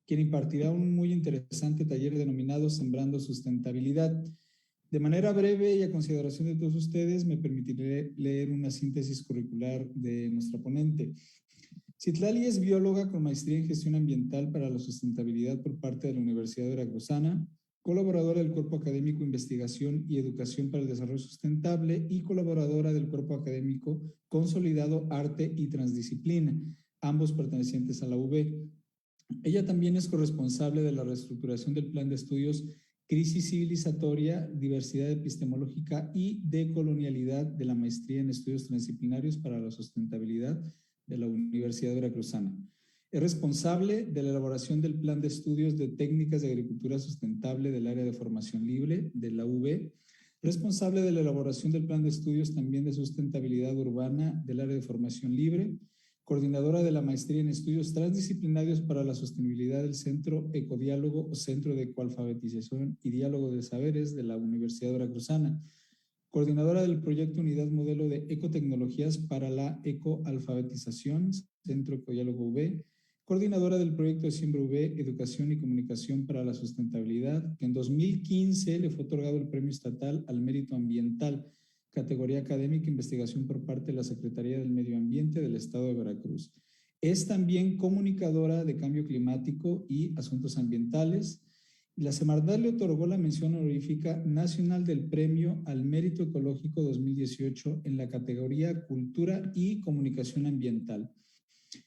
quien impartirá un muy interesante taller denominado Sembrando Sustentabilidad. De manera breve y a consideración de todos ustedes, me permitiré leer una síntesis curricular de nuestra ponente. Citlali es bióloga con maestría en gestión ambiental para la sustentabilidad por parte de la Universidad Veracruzana, colaboradora del Cuerpo Académico Investigación y Educación para el Desarrollo Sustentable y colaboradora del Cuerpo Académico Consolidado Arte y Transdisciplina, ambos pertenecientes a la UB. Ella también es corresponsable de la reestructuración del Plan de Estudios Crisis Civilizatoria, Diversidad Epistemológica y Decolonialidad de la Maestría en Estudios Transdisciplinarios para la Sustentabilidad de la Universidad Veracruzana. Es responsable de la elaboración del Plan de Estudios de Técnicas de Agricultura Sustentable del Área de Formación Libre de la UB, responsable de la elaboración del Plan de Estudios también de Sustentabilidad Urbana del Área de Formación Libre, coordinadora de la Maestría en Estudios Transdisciplinarios para la Sostenibilidad del Centro Ecodiálogo o Centro de Ecoalfabetización y Diálogo de Saberes de la Universidad Veracruzana, coordinadora del proyecto Unidad Modelo de Ecotecnologías para la Ecoalfabetización, Centro Ecodiálogo UB, coordinadora del proyecto de Siembra UB, Educación y Comunicación para la Sustentabilidad, que en 2015 le fue otorgado el Premio Estatal al Mérito Ambiental, categoría académica e investigación por parte de la Secretaría del Medio Ambiente del Estado de Veracruz. Es también comunicadora de cambio climático y asuntos ambientales. Y la Semarnat le otorgó la mención honorífica nacional del Premio al Mérito Ecológico 2018 en la categoría Cultura y Comunicación Ambiental.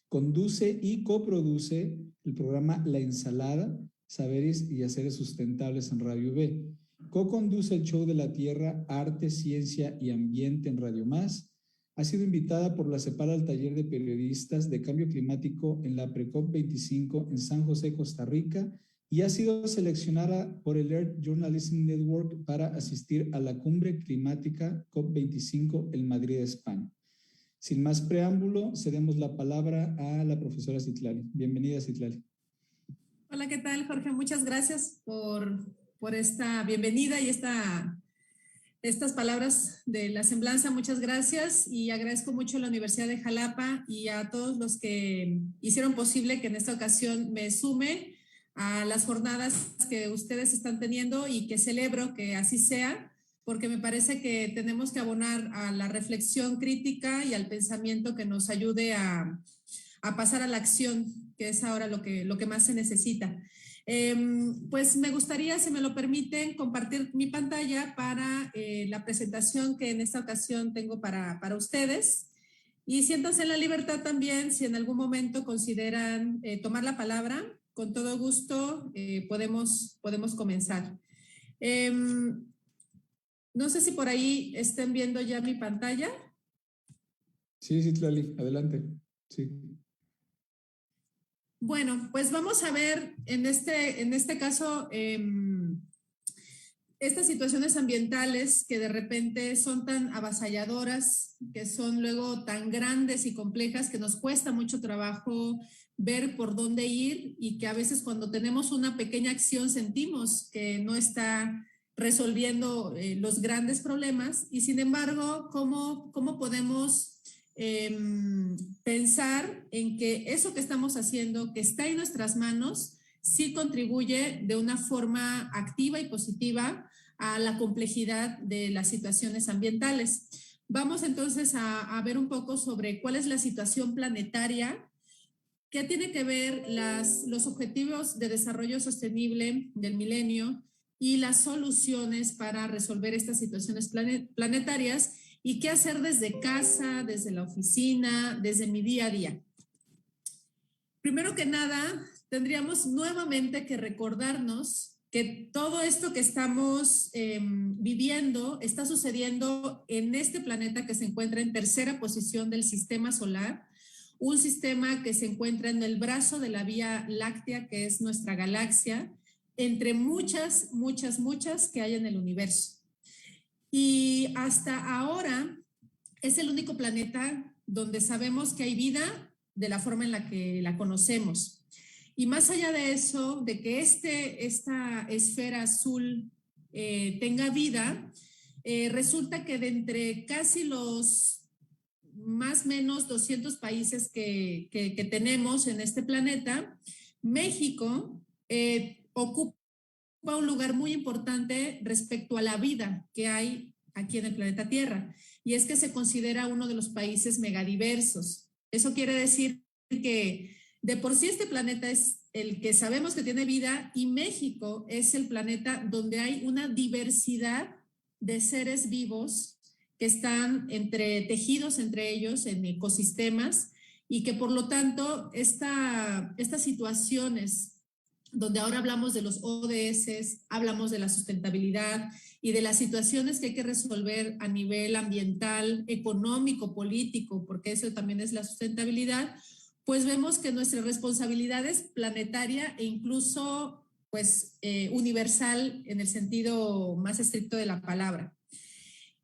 Conduce y coproduce el programa La Ensalada, Saberes y Haceres Sustentables en Radio B. Co-conduce el show de la Tierra, Arte, Ciencia y Ambiente en Radio Más. Ha sido invitada por la CEPAL al taller de periodistas de cambio climático en la Precop 25 en San José, Costa Rica, y ha sido seleccionada por el Earth Journalism Network para asistir a la Cumbre Climática COP25 en Madrid, España. Sin más preámbulo, cedemos la palabra a la profesora Citlali. Bienvenida, Citlali. Hola, ¿qué tal, Jorge? Muchas gracias por esta bienvenida y estas palabras de la semblanza. Muchas gracias y agradezco mucho a la Universidad de Jalapa y a todos los que hicieron posible que en esta ocasión me sume a las jornadas que ustedes están teniendo y que celebro que así sea, porque me parece que tenemos que abonar a la reflexión crítica y al pensamiento que nos ayude a pasar a la acción, que es ahora lo que más se necesita. Pues me gustaría, si me lo permiten, compartir mi pantalla para la presentación que en esta ocasión tengo para ustedes. Y siéntanse en la libertad también, si en algún momento consideran tomar la palabra, con todo gusto podemos comenzar. No sé si por ahí estén viendo ya mi pantalla. Sí, Citlali, adelante. Sí. Bueno, pues vamos a ver en este caso estas situaciones ambientales que de repente son tan avasalladoras, que son luego tan grandes y complejas que nos cuesta mucho trabajo ver por dónde ir y que a veces cuando tenemos una pequeña acción sentimos que no está resolviendo los grandes problemas y sin embargo, ¿cómo podemos pensar en que eso que estamos haciendo, que está en nuestras manos, sí contribuye de una forma activa y positiva a la complejidad de las situaciones ambientales? Vamos entonces a ver un poco sobre cuál es la situación planetaria, qué tiene que ver los objetivos de desarrollo sostenible del milenio y las soluciones para resolver estas situaciones planetarias y qué hacer desde casa, desde la oficina, desde mi día a día. Primero que nada, tendríamos nuevamente que recordarnos que todo esto que estamos viviendo está sucediendo en este planeta que se encuentra en tercera posición del sistema solar, un sistema que se encuentra en el brazo de la Vía Láctea, que es nuestra galaxia, entre muchas que hay en el universo. Y hasta ahora es el único planeta donde sabemos que hay vida de la forma en la que la conocemos. Y más allá de eso, de que esta esfera azul tenga vida, resulta que de entre casi los más o menos 200 países que tenemos en este planeta, México ocupa un lugar muy importante respecto a la vida que hay aquí en el planeta Tierra, y es que se considera uno de los países megadiversos. Eso quiere decir que de por sí este planeta es el que sabemos que tiene vida, y México es el planeta donde hay una diversidad de seres vivos que están tejidos entre ellos en ecosistemas, y que por lo tanto estas situaciones donde ahora hablamos de los ODS, hablamos de la sustentabilidad y de las situaciones que hay que resolver a nivel ambiental, económico, político, porque eso también es la sustentabilidad, pues vemos que nuestra responsabilidad es planetaria e incluso pues universal en el sentido más estricto de la palabra.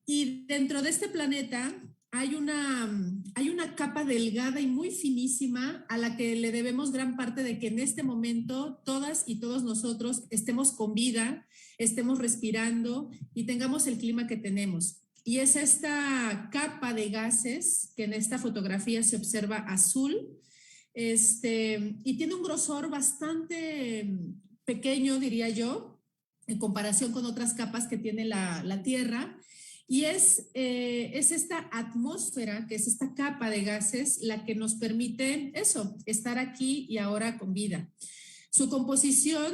Y dentro de este planeta hay una capa delgada y muy finísima a la que le debemos gran parte de que en este momento todas y todos nosotros estemos con vida, estemos respirando y tengamos el clima que tenemos. Y es esta capa de gases que en esta fotografía se observa azul, y tiene un grosor bastante pequeño, diría yo, en comparación con otras capas que tiene la Tierra. Y es esta atmósfera, que es esta capa de gases, la que nos permite eso, estar aquí y ahora con vida. Su composición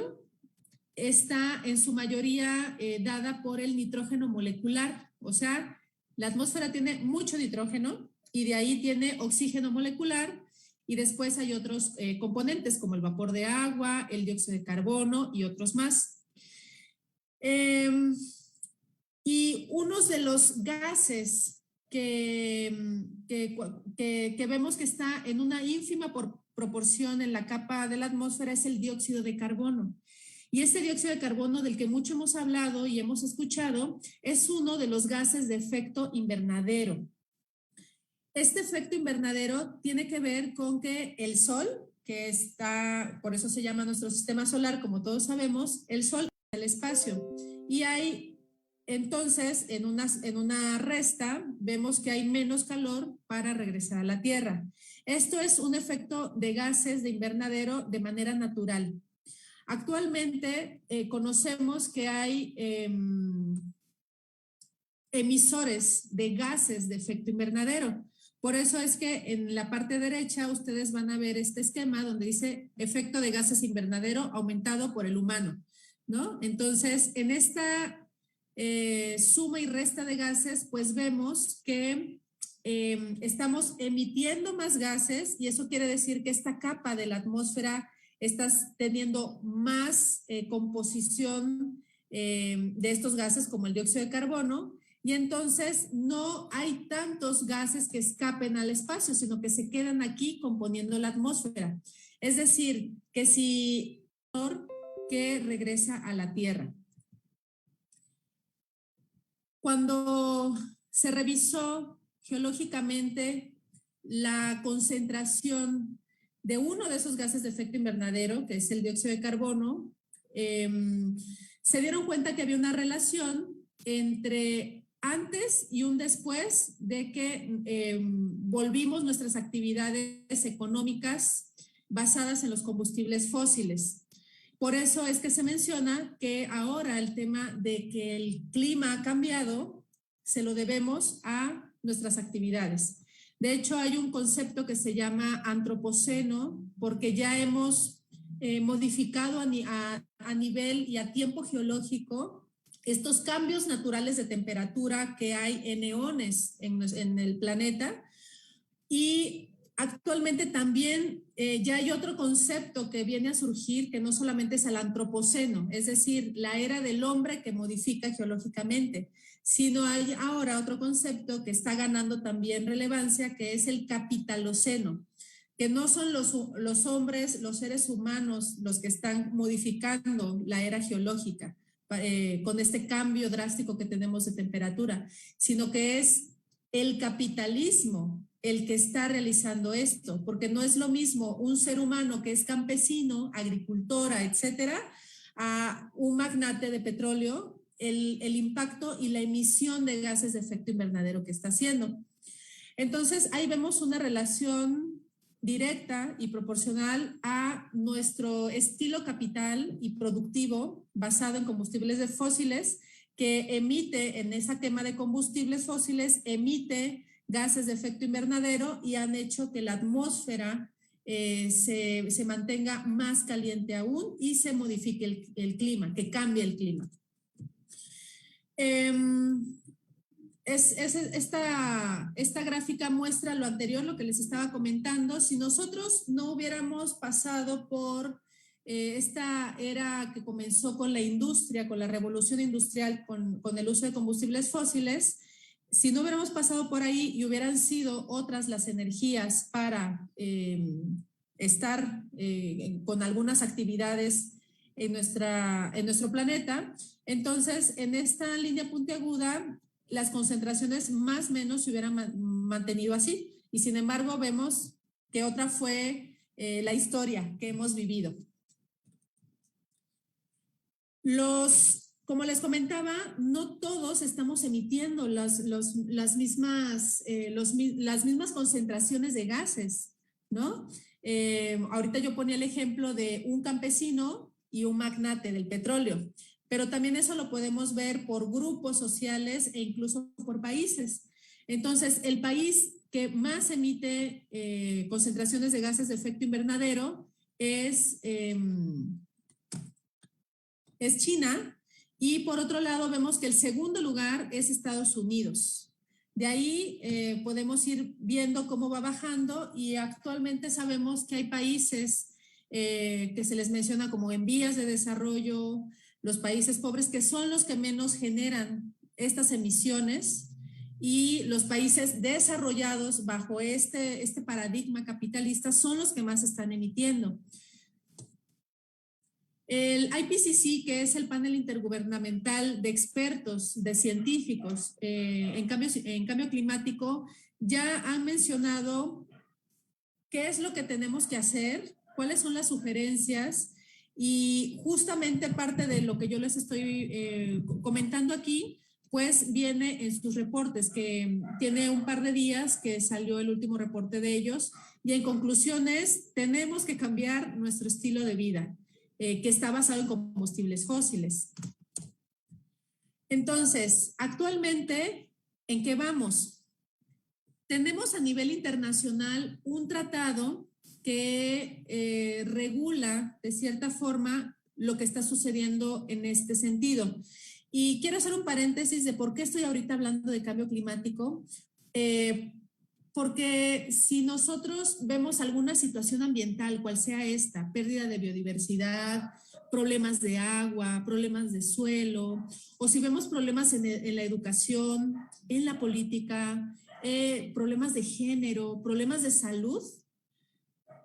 está en su mayoría dada por el nitrógeno molecular, o sea, la atmósfera tiene mucho nitrógeno y de ahí tiene oxígeno molecular, y después hay otros componentes como el vapor de agua, el dióxido de carbono y otros más. Y uno de los gases que vemos que está en una ínfima proporción en la capa de la atmósfera es el dióxido de carbono. Y este dióxido de carbono, del que mucho hemos hablado y hemos escuchado, es uno de los gases de efecto invernadero. Este efecto invernadero tiene que ver con que el Sol, que está, por eso se llama nuestro sistema solar, como todos sabemos, el Sol es el espacio. Y hay, entonces, en una resta, vemos que hay menos calor para regresar a la Tierra. Esto es un efecto de gases de invernadero de manera natural. Actualmente conocemos que hay emisores de gases de efecto invernadero. Por eso es que en la parte derecha ustedes van a ver este esquema donde dice efecto de gases invernadero aumentado por el humano, ¿no? Entonces, en esta suma y resta de gases, pues vemos que estamos emitiendo más gases, y eso quiere decir que esta capa de la atmósfera está teniendo más composición de estos gases como el dióxido de carbono, y entonces no hay tantos gases que escapen al espacio, sino que se quedan aquí componiendo la atmósfera. Es decir, que si que regresa a la Tierra. Cuando se revisó geológicamente la concentración de uno de esos gases de efecto invernadero, que es el dióxido de carbono, se dieron cuenta que había una relación entre antes y un después de que volvimos nuestras actividades económicas basadas en los combustibles fósiles. Por eso es que se menciona que ahora el tema de que el clima ha cambiado se lo debemos a nuestras actividades. De hecho, hay un concepto que se llama antropoceno, porque ya hemos modificado a nivel y a tiempo geológico estos cambios naturales de temperatura que hay en eones en el planeta. Y actualmente también ya hay otro concepto que viene a surgir, que no solamente es el antropoceno, es decir, la era del hombre que modifica geológicamente, sino hay ahora otro concepto que está ganando también relevancia, que es el capitaloceno, que no son los hombres, los seres humanos, los que están modificando la era geológica con este cambio drástico que tenemos de temperatura, sino que es el capitalismo el que está realizando esto, porque no es lo mismo un ser humano que es campesino, agricultora, etcétera, a un magnate de petróleo, el impacto y la emisión de gases de efecto invernadero que está haciendo. Entonces, ahí vemos una relación directa y proporcional a nuestro estilo capital y productivo basado en combustibles fósiles, que emite en esa quema de combustibles fósiles, emite gases de efecto invernadero y han hecho que la atmósfera se mantenga más caliente aún y se modifique el clima, que cambie el clima. Esta gráfica muestra lo anterior, lo que les estaba comentando. Si nosotros no hubiéramos pasado por esta era que comenzó con la industria, con la revolución industrial, con el uso de combustibles fósiles, si no hubiéramos pasado por ahí y hubieran sido otras las energías para estar con algunas actividades en nuestro planeta, entonces en esta línea puntiaguda las concentraciones más o menos se hubieran mantenido así, y sin embargo vemos que otra fue la historia que hemos vivido. Como les comentaba, no todos estamos emitiendo las mismas concentraciones de gases, ¿no? Ahorita yo ponía el ejemplo de un campesino y un magnate del petróleo, pero también eso lo podemos ver por grupos sociales e incluso por países. Entonces, el país que más emite concentraciones de gases de efecto invernadero es China, y por otro lado vemos que el segundo lugar es Estados Unidos. De ahí podemos ir viendo cómo va bajando, y actualmente sabemos que hay países que se les menciona como en vías de desarrollo, los países pobres, que son los que menos generan estas emisiones, y los países desarrollados bajo este paradigma capitalista son los que más están emitiendo. El IPCC, que es el panel intergubernamental de expertos, de científicos en cambio climático, ya han mencionado qué es lo que tenemos que hacer, cuáles son las sugerencias, y justamente parte de lo que yo les estoy comentando aquí, pues viene en sus reportes, que tiene un par de días que salió el último reporte de ellos, y en conclusiones, tenemos que cambiar nuestro estilo de vida, que está basado en combustibles fósiles. Entonces, actualmente, ¿en qué vamos? Tenemos a nivel internacional un tratado que regula de cierta forma lo que está sucediendo en este sentido. Y quiero hacer un paréntesis de por qué estoy ahorita hablando de cambio climático. Porque si nosotros vemos alguna situación ambiental, cual sea esta, pérdida de biodiversidad, problemas de agua, problemas de suelo, o si vemos problemas en la educación, en la política, problemas de género, problemas de salud,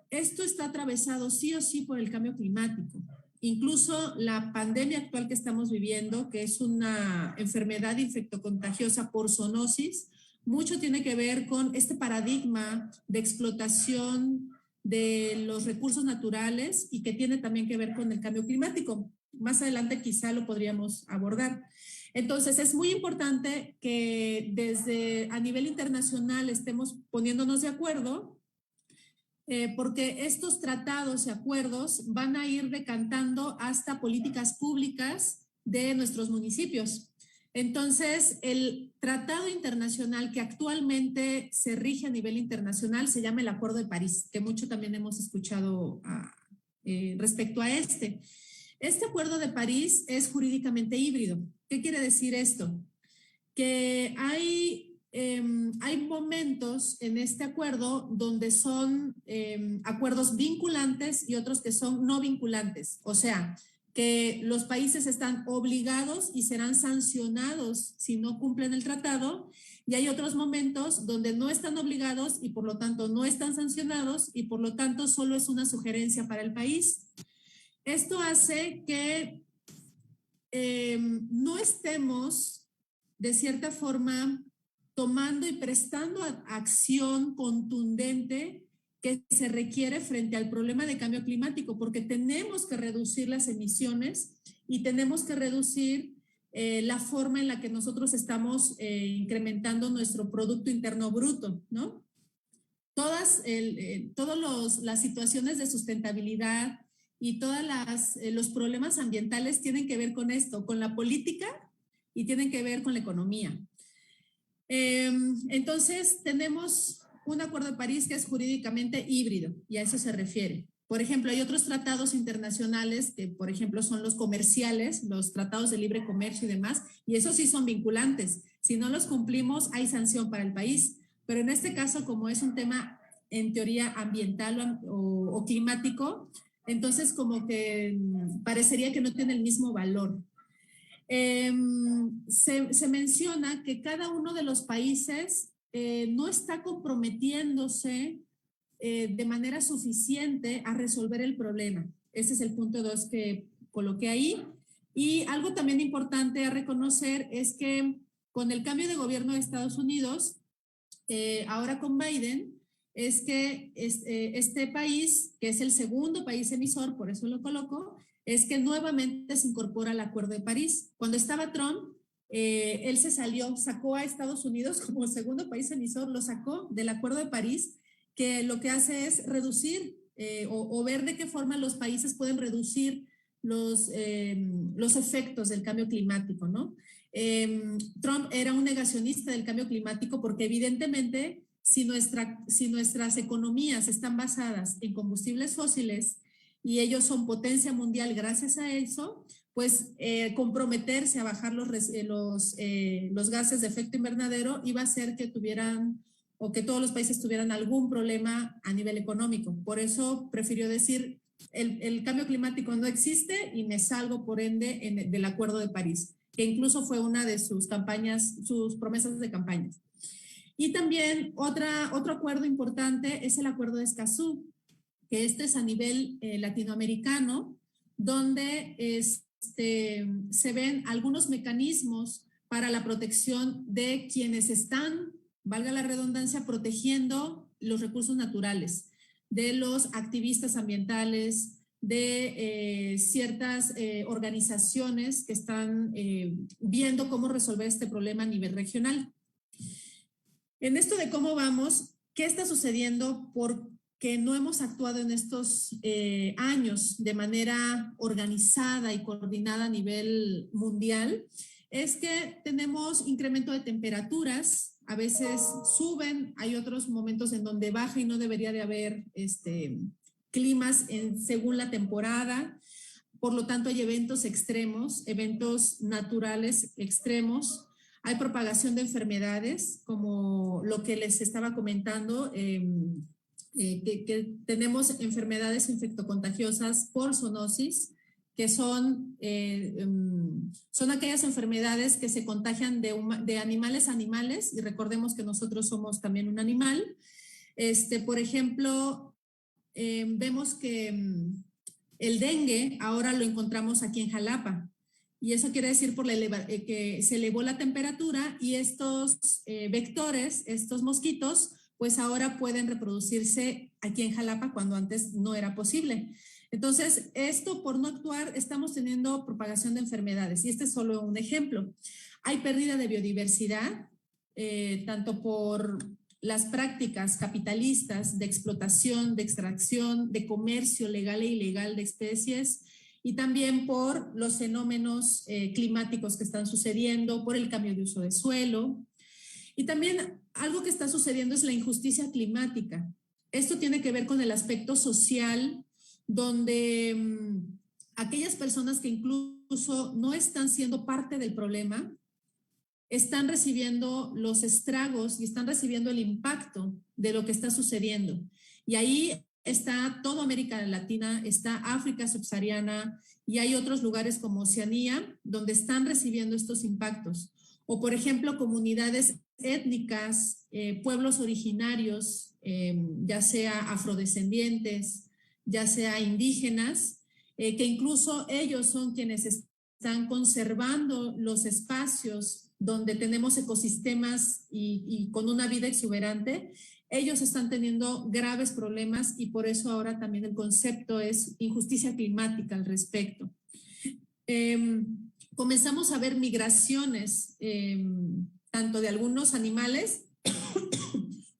esto está atravesado sí o sí por el cambio climático. Incluso la pandemia actual que estamos viviendo, que es una enfermedad infectocontagiosa por zoonosis, mucho tiene que ver con este paradigma de explotación de los recursos naturales, y que tiene también que ver con el cambio climático. Más adelante quizá lo podríamos abordar. Entonces, es muy importante que desde a nivel internacional estemos poniéndonos de acuerdo, porque estos tratados y acuerdos van a ir decantando hasta políticas públicas de nuestros municipios. Entonces, el tratado internacional que actualmente se rige a nivel internacional se llama el Acuerdo de París, que mucho también hemos escuchado respecto a este. Este Acuerdo de París es jurídicamente híbrido. ¿Qué quiere decir esto? Que hay momentos en este acuerdo donde son acuerdos vinculantes y otros que son no vinculantes. O sea, que los países están obligados y serán sancionados si no cumplen el tratado, y hay otros momentos donde no están obligados y por lo tanto no están sancionados, y por lo tanto solo es una sugerencia para el país. Esto hace que no estemos de cierta forma tomando y prestando acción contundente que se requiere frente al problema de cambio climático, porque tenemos que reducir las emisiones y tenemos que reducir la forma en la que nosotros estamos incrementando nuestro Producto Interno Bruto, ¿no? todas las situaciones de sustentabilidad y todos los problemas ambientales tienen que ver con esto, con la política y tienen que ver con la economía. Entonces, tenemos un Acuerdo de París que es jurídicamente híbrido y a eso se refiere. Por ejemplo, hay otros tratados internacionales que, por ejemplo, son los comerciales, los tratados de libre comercio y demás, y esos sí son vinculantes. Si no los cumplimos, hay sanción para el país. Pero en este caso, como es un tema en teoría ambiental o climático, entonces como que parecería que no tiene el mismo valor. Se menciona que cada uno de los países no está comprometiéndose de manera suficiente a resolver el problema. Ese es el punto 2 que coloqué ahí. Y algo también importante a reconocer es que con el cambio de gobierno de Estados Unidos, ahora con Biden, es que este país, que es el segundo país emisor, por eso lo coloco, es que nuevamente se incorpora al Acuerdo de París. Cuando estaba Trump, él se sacó a Estados Unidos como segundo país emisor, lo sacó del Acuerdo de París, que lo que hace es reducir o ver de qué forma los países pueden reducir los efectos del cambio climático, ¿no? Trump era un negacionista del cambio climático porque evidentemente si nuestras economías están basadas en combustibles fósiles y ellos son potencia mundial gracias a eso, pues comprometerse a bajar los gases de efecto invernadero iba a hacer que tuvieran o que todos los países tuvieran algún problema a nivel económico. Por eso prefirió decir, el cambio climático no existe y me salgo por ende del Acuerdo de París, que incluso fue una de sus campañas, sus promesas de campañas. Y también otro acuerdo importante es el Acuerdo de Escazú, que este es a nivel latinoamericano, donde se ven algunos mecanismos para la protección de quienes están, valga la redundancia, protegiendo los recursos naturales, de los activistas ambientales, de ciertas organizaciones que están viendo cómo resolver este problema a nivel regional. En esto de cómo vamos, ¿qué está sucediendo? Porque no hemos actuado en estos años de manera organizada y coordinada a nivel mundial, es que tenemos incremento de temperaturas, a veces suben, hay otros momentos en donde baja y no debería de haber climas según la temporada, por lo tanto hay eventos extremos, eventos naturales extremos, hay propagación de enfermedades, como lo que les estaba comentando, que tenemos enfermedades infectocontagiosas por zoonosis, que son aquellas enfermedades que se contagian de animales a animales, y recordemos que nosotros somos también un animal. Por ejemplo, vemos que el dengue ahora lo encontramos aquí en Jalapa, y eso quiere decir que se elevó la temperatura y estos vectores, estos mosquitos, pues ahora pueden reproducirse aquí en Jalapa cuando antes no era posible. Entonces, esto por no actuar, estamos teniendo propagación de enfermedades y este es solo un ejemplo. Hay pérdida de biodiversidad, tanto por las prácticas capitalistas de explotación, de extracción, de comercio legal e ilegal de especies, y también por los fenómenos climáticos que están sucediendo, por el cambio de uso de suelo. Y también algo que está sucediendo es la injusticia climática. Esto tiene que ver con el aspecto social, donde aquellas personas que incluso no están siendo parte del problema, están recibiendo los estragos y están recibiendo el impacto de lo que está sucediendo. Y ahí está toda América Latina, está África subsahariana y hay otros lugares como Oceanía donde están recibiendo estos impactos. O por ejemplo, comunidades étnicas, pueblos originarios, ya sea afrodescendientes, ya sea indígenas, que incluso ellos son quienes están conservando los espacios donde tenemos ecosistemas y con una vida exuberante. Ellos están teniendo graves problemas y por eso ahora también el concepto es injusticia climática al respecto. Comenzamos a ver migraciones tanto de algunos animales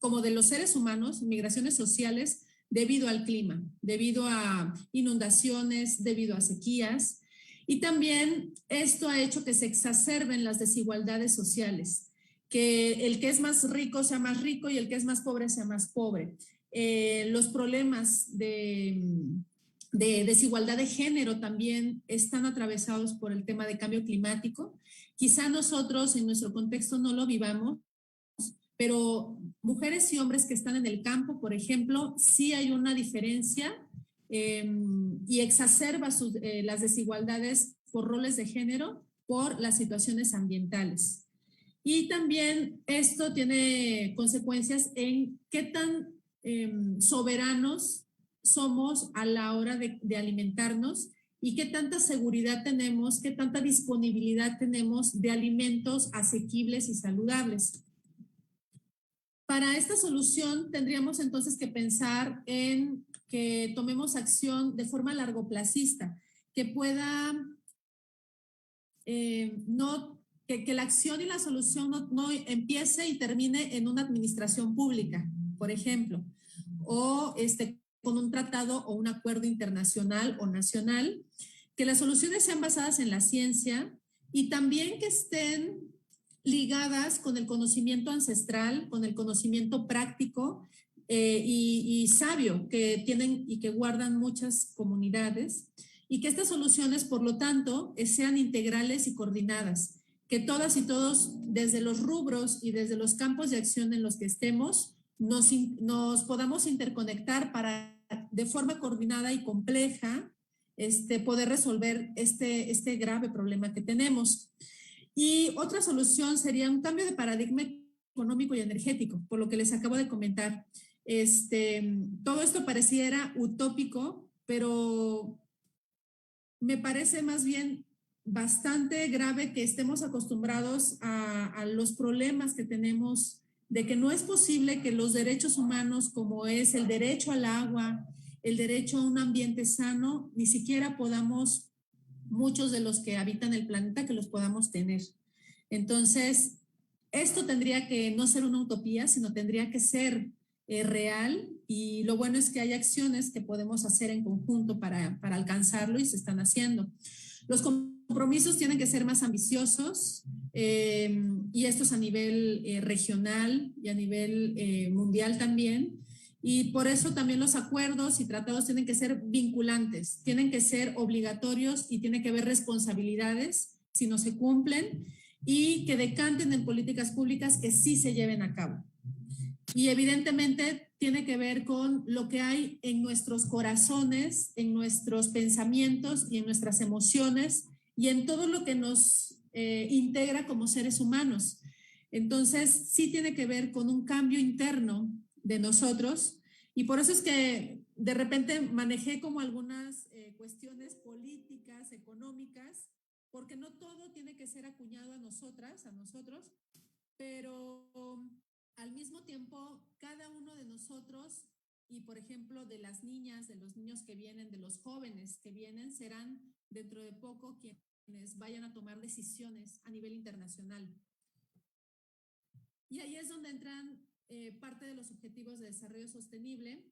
como de los seres humanos, migraciones sociales debido al clima, debido a inundaciones, debido a sequías. Y también esto ha hecho que se exacerben las desigualdades sociales, que el que es más rico sea más rico y el que es más pobre sea más pobre. Los problemas de desigualdad de género también están atravesados por el tema de cambio climático. Quizá nosotros en nuestro contexto no lo vivamos, pero mujeres y hombres que están en el campo, por ejemplo, sí hay una diferencia y exacerba las desigualdades por roles de género, por las situaciones ambientales. Y también esto tiene consecuencias en qué tan soberanos somos a la hora de alimentarnos y qué tanta seguridad tenemos, qué tanta disponibilidad tenemos de alimentos asequibles y saludables. Para esta solución tendríamos entonces que pensar en que tomemos acción de forma largoplacista, que pueda que la acción y la solución no empiece y termine en una administración pública, por ejemplo, o con un tratado o un acuerdo internacional o nacional, que las soluciones sean basadas en la ciencia y también que estén ligadas con el conocimiento ancestral, con el conocimiento práctico y sabio que tienen y que guardan muchas comunidades, y que estas soluciones, por lo tanto, sean integrales y coordinadas, que todas y todos, desde los rubros y desde los campos de acción en los que estemos, nos podamos interconectar para, de forma coordinada y compleja, poder resolver este grave problema que tenemos. Y otra solución sería un cambio de paradigma económico y energético, por lo que les acabo de comentar. Todo esto pareciera utópico, pero me parece más bien bastante grave que estemos acostumbrados a los problemas que tenemos, de que no es posible que los derechos humanos, como es el derecho al agua, el derecho a un ambiente sano, ni siquiera podamos, muchos de los que habitan el planeta, que los podamos tener. Entonces, esto tendría que no ser una utopía, sino tendría que ser real, y lo bueno es que hay acciones que podemos hacer en conjunto para alcanzarlo y se están haciendo. Los compromisos tienen que ser más ambiciosos y esto es a nivel regional y a nivel mundial también. Y por eso también los acuerdos y tratados tienen que ser vinculantes, tienen que ser obligatorios y tiene que haber responsabilidades si no se cumplen, y que decanten en políticas públicas que sí se lleven a cabo. Y evidentemente tiene que ver con lo que hay en nuestros corazones, en nuestros pensamientos y en nuestras emociones y en todo lo que nos integra como seres humanos. Entonces, sí tiene que ver con un cambio interno de nosotros, y por eso es que de repente manejé como algunas cuestiones políticas, económicas, porque no todo tiene que ser acuñado a nosotras, a nosotros, pero al mismo tiempo cada uno de nosotros y por ejemplo de las niñas, de los niños que vienen, de los jóvenes que vienen, serán dentro de poco quienes vayan a tomar decisiones a nivel internacional. Y ahí es donde entran parte de los objetivos de desarrollo sostenible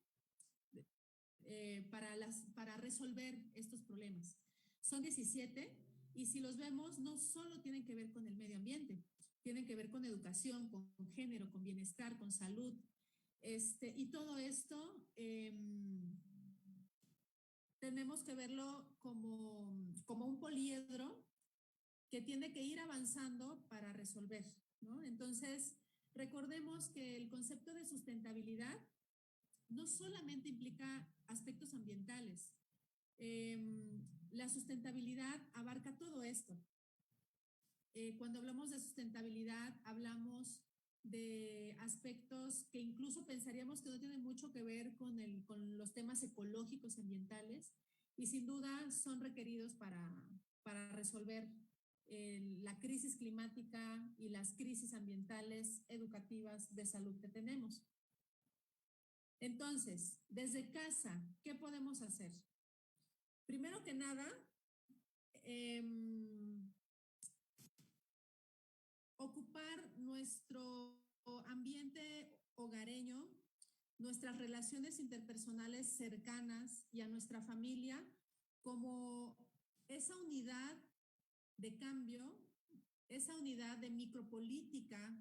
para resolver estos problemas. Son 17 y si los vemos no solo tienen que ver con el medio ambiente, tienen que ver con educación, con género, con bienestar, con salud. Y todo esto tenemos que verlo como un poliedro que tiene que ir avanzando para resolver, ¿no? Entonces, recordemos que el concepto de sustentabilidad no solamente implica aspectos ambientales. La sustentabilidad abarca todo esto. Cuando hablamos de sustentabilidad, hablamos de aspectos que incluso pensaríamos que no tienen mucho que ver con los temas ecológicos y ambientales, y sin duda son requeridos para resolver la crisis climática y las crisis ambientales, educativas, de salud que tenemos. Entonces, desde casa, ¿qué podemos hacer? Primero que nada, ocupar nuestro ambiente hogareño, nuestras relaciones interpersonales cercanas y a nuestra familia como esa unidad de cambio, esa unidad de micropolítica,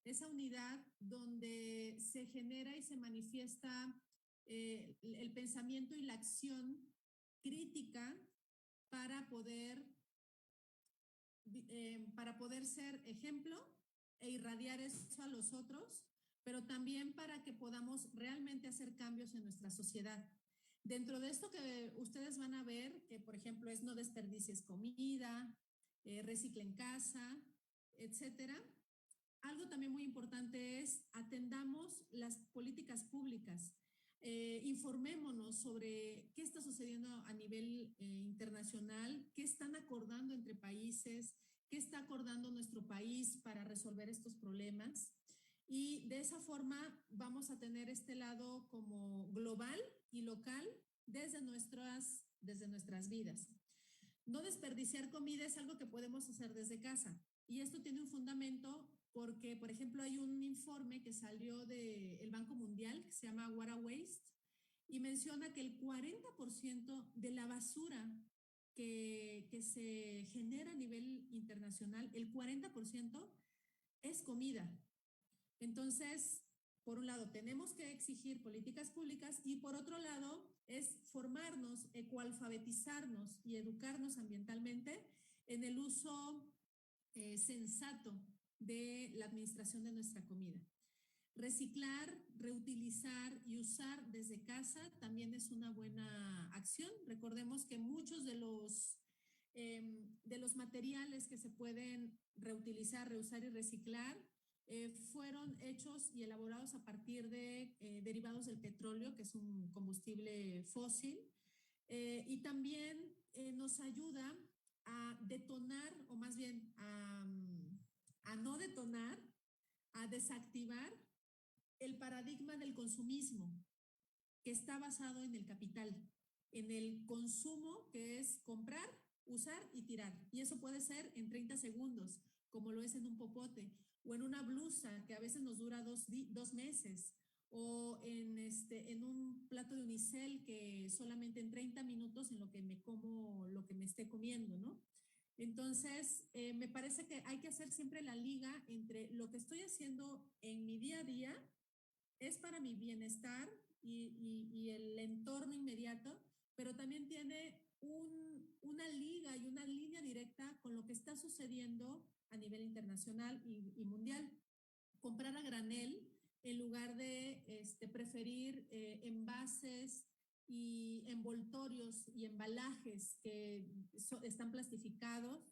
esa unidad donde se genera y se manifiesta el pensamiento y la acción crítica para poder ser ejemplo e irradiar eso a los otros, pero también para que podamos realmente hacer cambios en nuestra sociedad. Dentro de esto que ustedes van a ver, que por ejemplo es no desperdicies comida, recicle en casa, etcétera. Algo también muy importante es atendamos las políticas públicas. Informémonos sobre qué está sucediendo a nivel internacional, qué están acordando entre países, qué está acordando nuestro país para resolver estos problemas. Y de esa forma vamos a tener este lado como global y local desde nuestras vidas. No desperdiciar comida es algo que podemos hacer desde casa. Y esto tiene un fundamento porque, por ejemplo, hay un informe que salió del Banco Mundial que se llama Water Waste y menciona que el 40% de la basura que se genera a nivel internacional, el 40% es comida. Entonces, por un lado, tenemos que exigir políticas públicas y por otro lado, es formarnos, ecoalfabetizarnos y educarnos ambientalmente en el uso sensato de la administración de nuestra comida. Reciclar, reutilizar y usar desde casa también es una buena acción. Recordemos que muchos de los materiales que se pueden reutilizar, reusar y reciclar fueron hechos y elaborados a partir de derivados del petróleo, que es un combustible fósil, y también nos ayuda a detonar, o más bien a no detonar, a desactivar el paradigma del consumismo, que está basado en el capital, en el consumo, que es comprar, usar y tirar. Y eso puede ser en 30 segundos, como lo es en un popote, o en una blusa que a veces nos dura 2 meses, o en un plato de unicel que solamente en 30 minutos en lo que me como lo que me esté comiendo, ¿no? Entonces, me parece que hay que hacer siempre la liga entre lo que estoy haciendo en mi día a día es para mi bienestar y el entorno inmediato, pero también tiene una liga y una línea directa con lo que está sucediendo a nivel internacional y mundial. Comprar a granel en lugar de preferir envases y envoltorios y embalajes que están plastificados.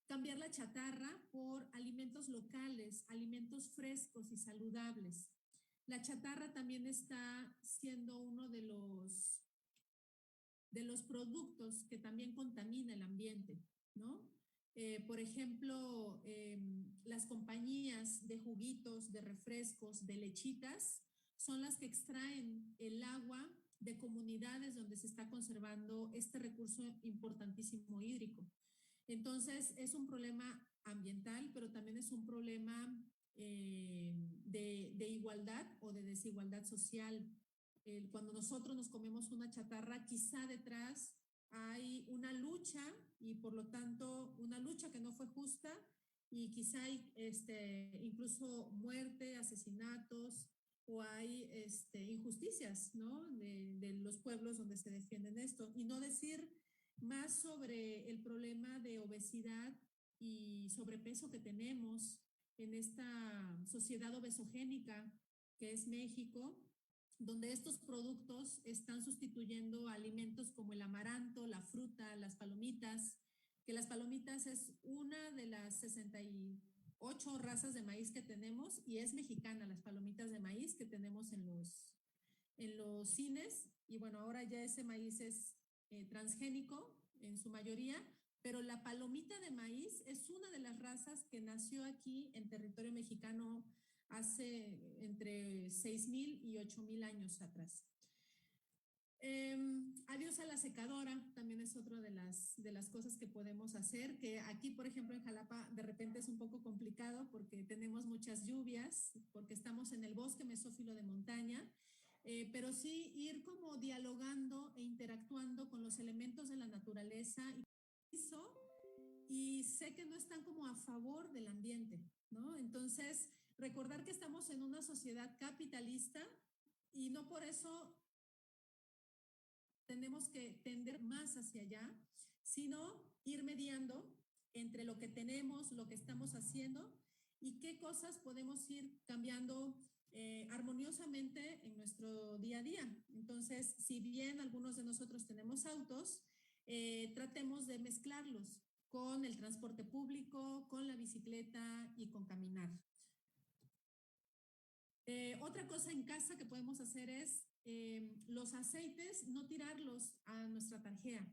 Cambiar la chatarra por alimentos locales, alimentos frescos y saludables. La chatarra también está siendo uno de los productos que también contamina el ambiente, ¿no? Por ejemplo, las compañías de juguitos, de refrescos, de lechitas, son las que extraen el agua de comunidades donde se está conservando este recurso importantísimo hídrico. Entonces, es un problema ambiental, pero también es un problema de igualdad o de desigualdad social. Cuando nosotros nos comemos una chatarra, quizá detrás hay una lucha y por lo tanto una lucha que no fue justa y quizá hay incluso muerte, asesinatos o hay injusticias, ¿no? De los pueblos donde se defienden esto. Y no decir más sobre el problema de obesidad y sobrepeso que tenemos en esta sociedad obesogénica que es México, donde estos productos están sustituyendo alimentos como el amaranto, la fruta, las palomitas, que las palomitas es una de las 68 razas de maíz que tenemos y es mexicana, las palomitas de maíz que tenemos en los cines. Y bueno, ahora ya ese maíz es transgénico en su mayoría, pero la palomita de maíz es una de las razas que nació aquí en territorio mexicano hace entre 6,000 y 8,000 años atrás. Adiós a la secadora, también es otra de las cosas que podemos hacer, que aquí, por ejemplo, en Jalapa, de repente es un poco complicado porque tenemos muchas lluvias, porque estamos en el bosque mesófilo de montaña, pero sí ir como dialogando e interactuando con los elementos de la naturaleza y sé que no están como a favor del ambiente, ¿no? Entonces, recordar que estamos en una sociedad capitalista y no por eso tenemos que tender más hacia allá, sino ir mediando entre lo que tenemos, lo que estamos haciendo y qué cosas podemos ir cambiando armoniosamente en nuestro día a día. Entonces, si bien algunos de nosotros tenemos autos, tratemos de mezclarlos con el transporte público, con la bicicleta y con caminar. Otra cosa en casa que podemos hacer es los aceites, no tirarlos a nuestra tarjea,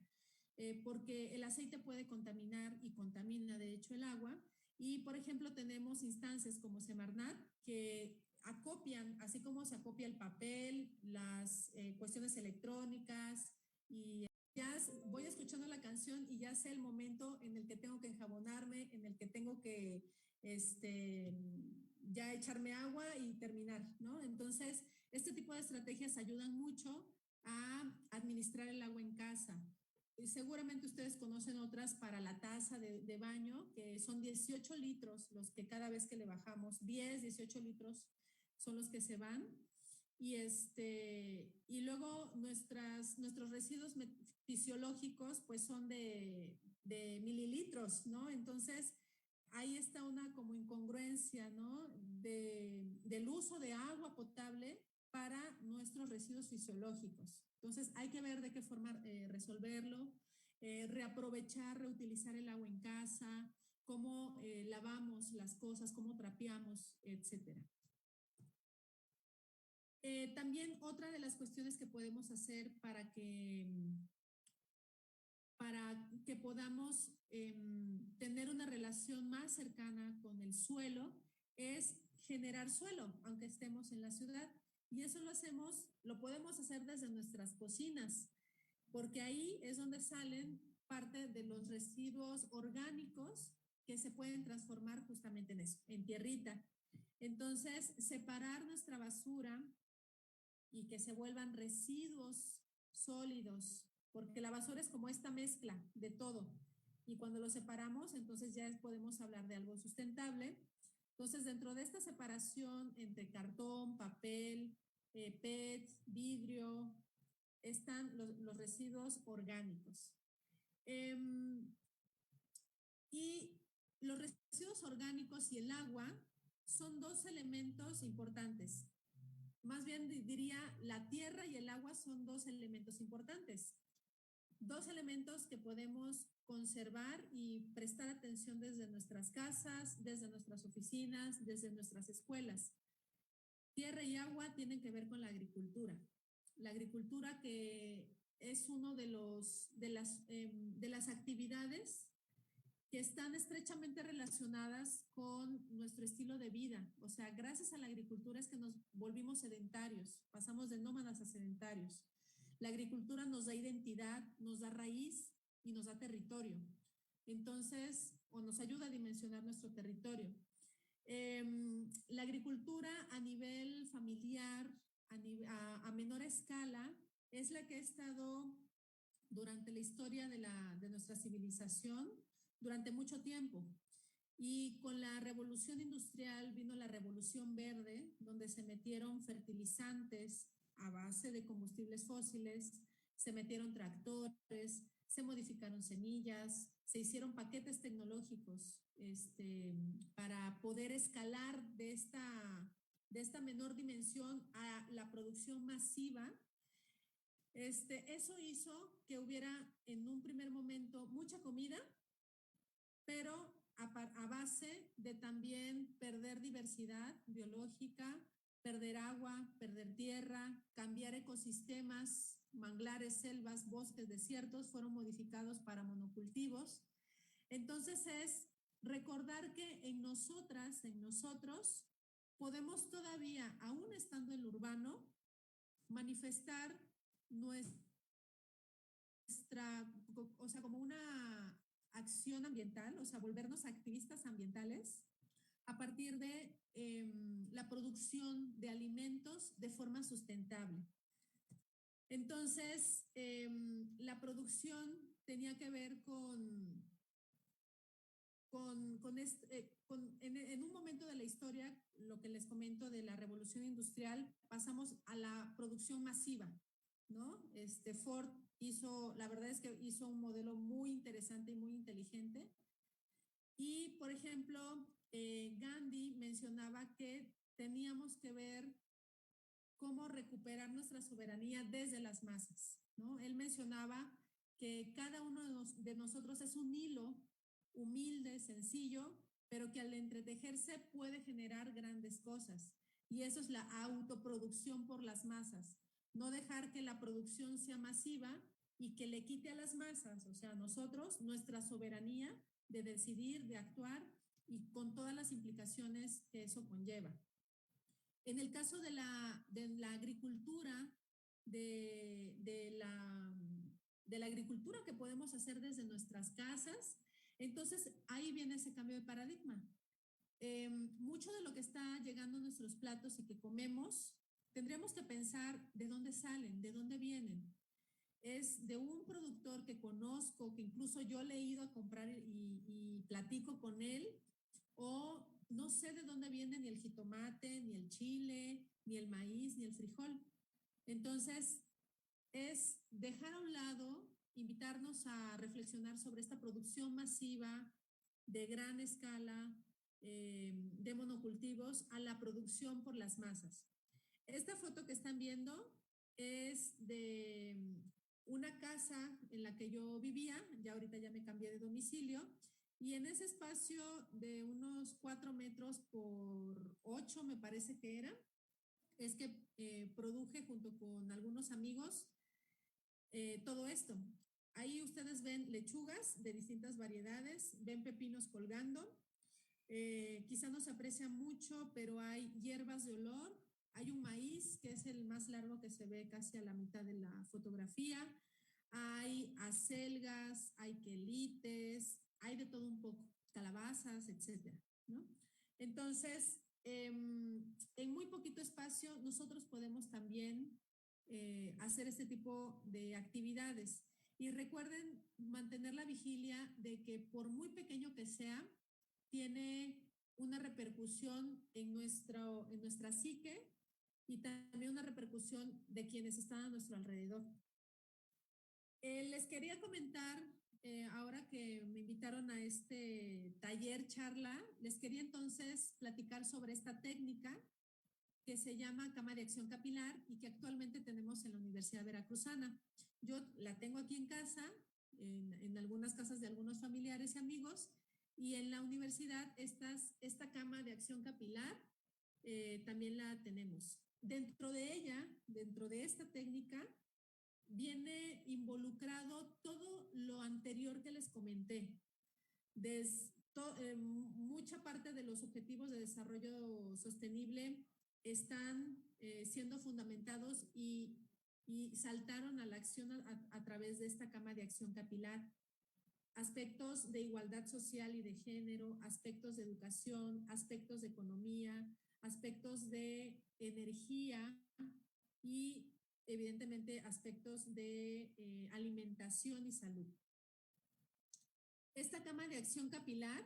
porque el aceite puede contaminar y contamina de hecho el agua. Y por ejemplo tenemos instancias como Semarnat que acopian, así como se acopia el papel, las cuestiones electrónicas y ya voy escuchando la canción y ya sé el momento en el que tengo que enjabonarme, en el que tengo que ya echarme agua y terminar, ¿no? Entonces, este tipo de estrategias ayudan mucho a administrar el agua en casa. Y seguramente ustedes conocen otras para la taza de baño, que son 18 litros los que cada vez que le bajamos, 10, 18 litros son los que se van. Y luego nuestros residuos fisiológicos pues son de mililitros, ¿no? Entonces, ahí está una como incongruencia, ¿no? Del uso de agua potable para nuestros residuos fisiológicos. Entonces, hay que ver de qué forma resolverlo, reaprovechar, reutilizar el agua en casa, cómo lavamos las cosas, cómo trapeamos, etcétera. También otra de las cuestiones que podemos hacer para que podamos tener una relación más cercana con el suelo es generar suelo, aunque estemos en la ciudad. Y eso lo podemos hacer desde nuestras cocinas, porque ahí es donde salen parte de los residuos orgánicos que se pueden transformar justamente en eso, en tierrita. Entonces, separar nuestra basura y que se vuelvan residuos sólidos, porque la basura es como esta mezcla de todo. Y cuando lo separamos, entonces ya podemos hablar de algo sustentable. Entonces, dentro de esta separación entre cartón, papel, PET, vidrio, están los residuos orgánicos. Y los residuos orgánicos y el agua son dos elementos importantes. Más bien diría, la tierra y el agua son dos elementos importantes. Dos elementos que podemos conservar y prestar atención desde nuestras casas, desde nuestras oficinas, desde nuestras escuelas. Tierra y agua tienen que ver con la agricultura. La agricultura que es uno de las actividades que están estrechamente relacionadas con nuestro estilo de vida. O sea, gracias a la agricultura es que nos volvimos sedentarios, pasamos de nómadas a sedentarios. La agricultura nos da identidad, nos da raíz y nos da territorio. Entonces, o nos ayuda a dimensionar nuestro territorio. La agricultura a nivel familiar, a menor escala, es la que ha estado durante la historia de nuestra civilización durante mucho tiempo. Y con la revolución industrial vino la revolución verde, donde se metieron fertilizantes a base de combustibles fósiles, se metieron tractores, se modificaron semillas, se hicieron paquetes tecnológicos para poder escalar de esta menor dimensión a la producción masiva. Eso hizo que hubiera en un primer momento mucha comida, pero a base de también perder diversidad biológica, perder agua, perder tierra, cambiar ecosistemas, manglares, selvas, bosques, desiertos, fueron modificados para monocultivos. Entonces es recordar que en nosotros, podemos todavía, aún estando en lo urbano, manifestar nuestra o sea, como una acción ambiental, o sea, volvernos activistas ambientales a partir de la producción de alimentos de forma sustentable. Entonces, la producción tenía que ver en un momento de la historia, lo que les comento de la revolución industrial, pasamos a la producción masiva, ¿no? Ford la verdad es que hizo un modelo muy interesante y muy inteligente. Y, por ejemplo, Gandhi mencionaba que teníamos que ver cómo recuperar nuestra soberanía desde las masas, ¿no? Él mencionaba que cada uno de nosotros es un hilo humilde, sencillo, pero que al entretejerse puede generar grandes cosas. Y eso es la autoproducción por las masas. No dejar que la producción sea masiva y que le quite a las masas, o sea, a nosotros, nuestra soberanía de decidir, de actuar y con todas las implicaciones que eso conlleva. En el caso de la agricultura, de la agricultura que podemos hacer desde nuestras casas, entonces ahí viene ese cambio de paradigma. Mucho de lo que está llegando a nuestros platos y que comemos, tendríamos que pensar de dónde salen, de dónde vienen. Es de un productor que conozco, que incluso yo le he ido a comprar y platico con él, o no sé de dónde viene ni el jitomate, ni el chile, ni el maíz, ni el frijol. Entonces, es dejar a un lado, invitarnos a reflexionar sobre esta producción masiva de gran escala de monocultivos a la producción por las masas. Esta foto que están viendo es de una casa en la que yo vivía, ya ahorita ya me cambié de domicilio, y en ese espacio de unos 4 metros por 8, me parece que era, es que produje junto con algunos amigos todo esto. Ahí ustedes ven lechugas de distintas variedades, ven pepinos colgando, quizá no se aprecia mucho, pero hay hierbas de olor, hay un maíz que es el más largo que se ve casi a la mitad de la fotografía, hay acelgas, hay quelites, hay de todo un poco, calabazas, etcétera, ¿no? Entonces, en muy poquito espacio nosotros podemos también hacer este tipo de actividades. Y recuerden mantener la vigilia de que por muy pequeño que sea, tiene una repercusión en nuestra psique y también una repercusión de quienes están a nuestro alrededor. Les quería comentar, ahora que me invitaron a este taller charla, les quería entonces platicar sobre esta técnica que se llama cama de acción capilar y que actualmente tenemos en la Universidad Veracruzana. Yo la tengo aquí en casa, en algunas casas de algunos familiares y amigos, y en la universidad esta cama de acción capilar también la tenemos. Dentro de ella, dentro de esta técnica, viene involucrado todo lo anterior que les comenté. Mucha parte de los objetivos de desarrollo sostenible están siendo fundamentados y saltaron a la acción a través de esta cama de acción capilar. Aspectos de igualdad social y de género, aspectos de educación, aspectos de economía, aspectos de energía y evidentemente aspectos de alimentación y salud. Esta cama de acción capilar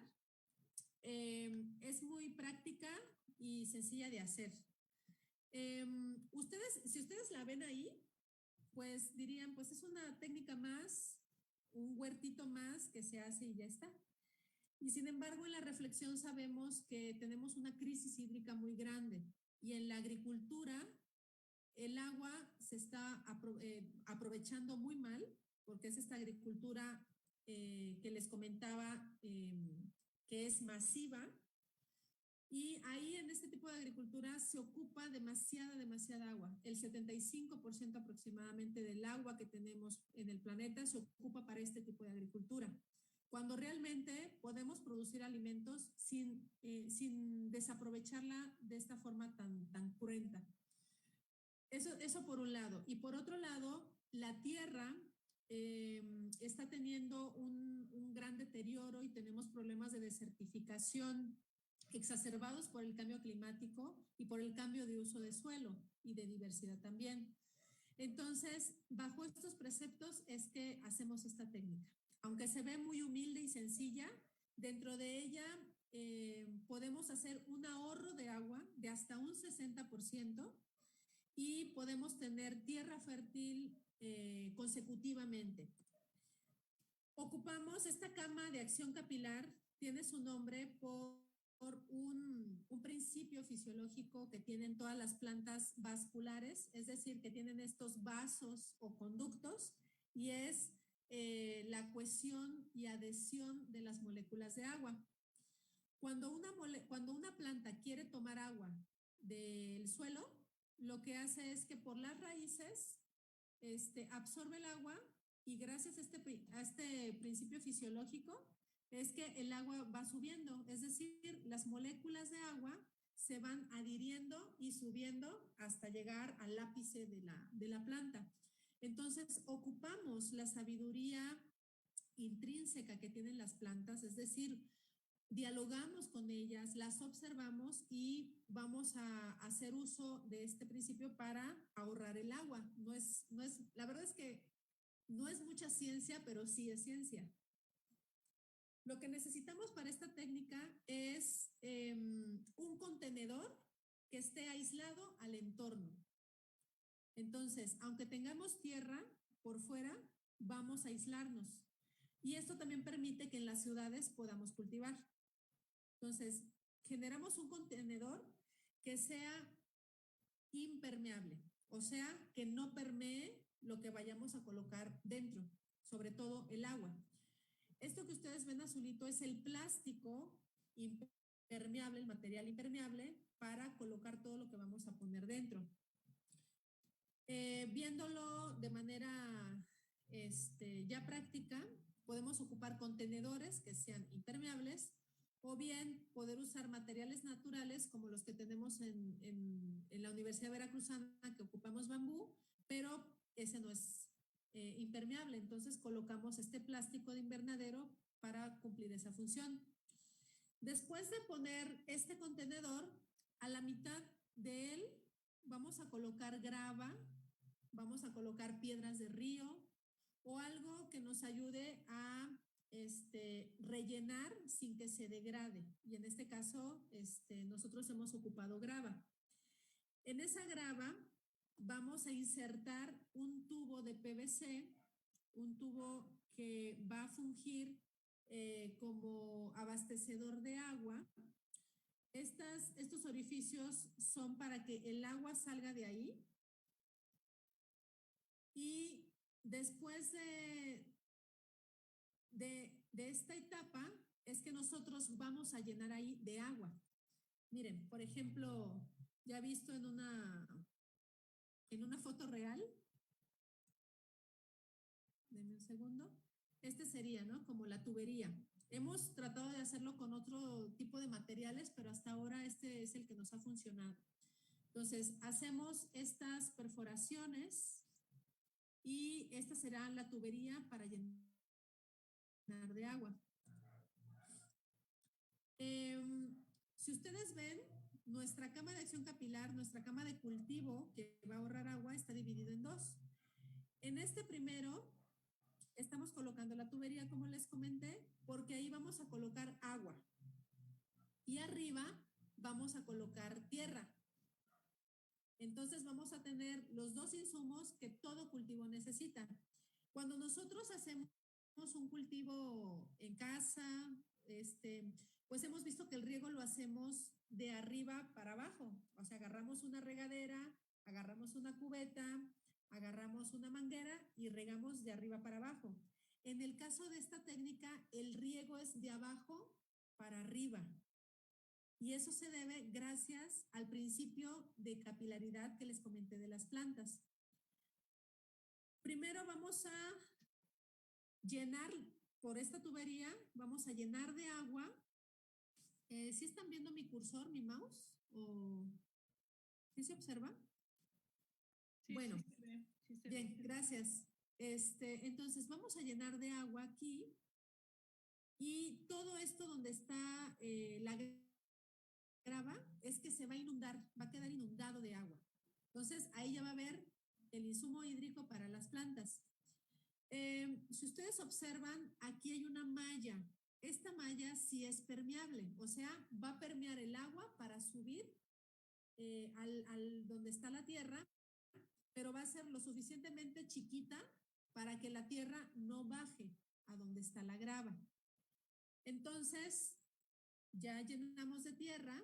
es muy práctica y sencilla de hacer. Si ustedes la ven ahí, pues dirían, pues es una técnica más, un huertito más que se hace y ya está. Y sin embargo, en la reflexión sabemos que tenemos una crisis hídrica muy grande y en la agricultura el agua se está aprovechando muy mal, porque es esta agricultura que les comentaba que es masiva. Y ahí en este tipo de agricultura se ocupa demasiada agua. El 75% aproximadamente del agua que tenemos en el planeta se ocupa para este tipo de agricultura. Cuando realmente podemos producir alimentos sin desaprovecharla de esta forma tan cruenta. Eso por un lado. Y por otro lado, la tierra está teniendo un gran deterioro y tenemos problemas de desertificación exacerbados por el cambio climático y por el cambio de uso de suelo y de diversidad también. Entonces, bajo estos preceptos es que hacemos esta técnica. Aunque se ve muy humilde y sencilla, dentro de ella podemos hacer un ahorro de agua de hasta un 60% y podemos tener tierra fértil consecutivamente. Ocupamos esta cama de acción capilar, tiene su nombre por un principio fisiológico que tienen todas las plantas vasculares, es decir, que tienen estos vasos o conductos, y es la cohesión y adhesión de las moléculas de agua. Cuando una planta quiere tomar agua del suelo, lo que hace es que por las raíces absorbe el agua y gracias a este principio fisiológico es que el agua va subiendo, es decir, las moléculas de agua se van adhiriendo y subiendo hasta llegar al ápice de la planta. Entonces, ocupamos la sabiduría intrínseca que tienen las plantas, es decir, dialogamos con ellas, las observamos y vamos a hacer uso de este principio para ahorrar el agua. La verdad es que no es mucha ciencia, pero sí es ciencia. Lo que necesitamos para esta técnica es un contenedor que esté aislado al entorno. Entonces, aunque tengamos tierra por fuera, vamos a aislarnos. Y esto también permite que en las ciudades podamos cultivar. Entonces, generamos un contenedor que sea impermeable, o sea, que no permee lo que vayamos a colocar dentro, sobre todo el agua. Esto que ustedes ven azulito es el plástico impermeable, el material impermeable para colocar todo lo que vamos a poner dentro. Viéndolo de manera ya práctica, podemos ocupar contenedores que sean impermeables o bien poder usar materiales naturales como los que tenemos en la Universidad Veracruzana, que ocupamos bambú, pero ese no es impermeable. Entonces colocamos este plástico de invernadero para cumplir esa función. Después de poner este contenedor, a la mitad de él vamos a colocar grava, vamos a colocar piedras de río o algo que nos ayude a rellenar sin que se degrade. Y en este caso, nosotros hemos ocupado grava. En esa grava vamos a insertar un tubo de PVC, un tubo que va a fungir como abastecedor de agua. Estos orificios son para que el agua salga de ahí. Y después de esta etapa es que nosotros vamos a llenar ahí de agua. Miren, por ejemplo, ya visto en una foto real. Denme un segundo. Este sería, ¿no? Como la tubería. Hemos tratado de hacerlo con otro tipo de materiales, pero hasta ahora este es el que nos ha funcionado. Entonces, hacemos estas perforaciones y esta será la tubería para llenar de agua. Si ustedes ven, nuestra cama de acción capilar, nuestra cama de cultivo que va a ahorrar agua, está dividido en dos. En este primero, estamos colocando la tubería, como les comenté, porque ahí vamos a colocar agua. Y arriba vamos a colocar tierra. Entonces vamos a tener los dos insumos que todo cultivo necesita. Cuando nosotros hacemos un cultivo en casa, pues hemos visto que el riego lo hacemos de arriba para abajo. O sea, agarramos una regadera, agarramos una cubeta, agarramos una manguera y regamos de arriba para abajo. En el caso de esta técnica, el riego es de abajo para arriba. Y eso se debe gracias al principio de capilaridad que les comenté de las plantas. Primero vamos a llenar por esta tubería, vamos a llenar de agua. ¿Sí están viendo mi cursor, mi mouse? ¿O sí se observa? Sí, bueno, sí se ve, bien, gracias. Entonces vamos a llenar de agua aquí y todo esto donde está la grava es que se va a inundar, va a quedar inundado de agua. Entonces ahí ya va a haber el insumo hídrico para las plantas. Si ustedes observan, aquí hay una malla. Esta malla sí es permeable, o sea, va a permear el agua para subir al donde está la tierra, pero va a ser lo suficientemente chiquita para que la tierra no baje a donde está la grava. Entonces, ya llenamos de tierra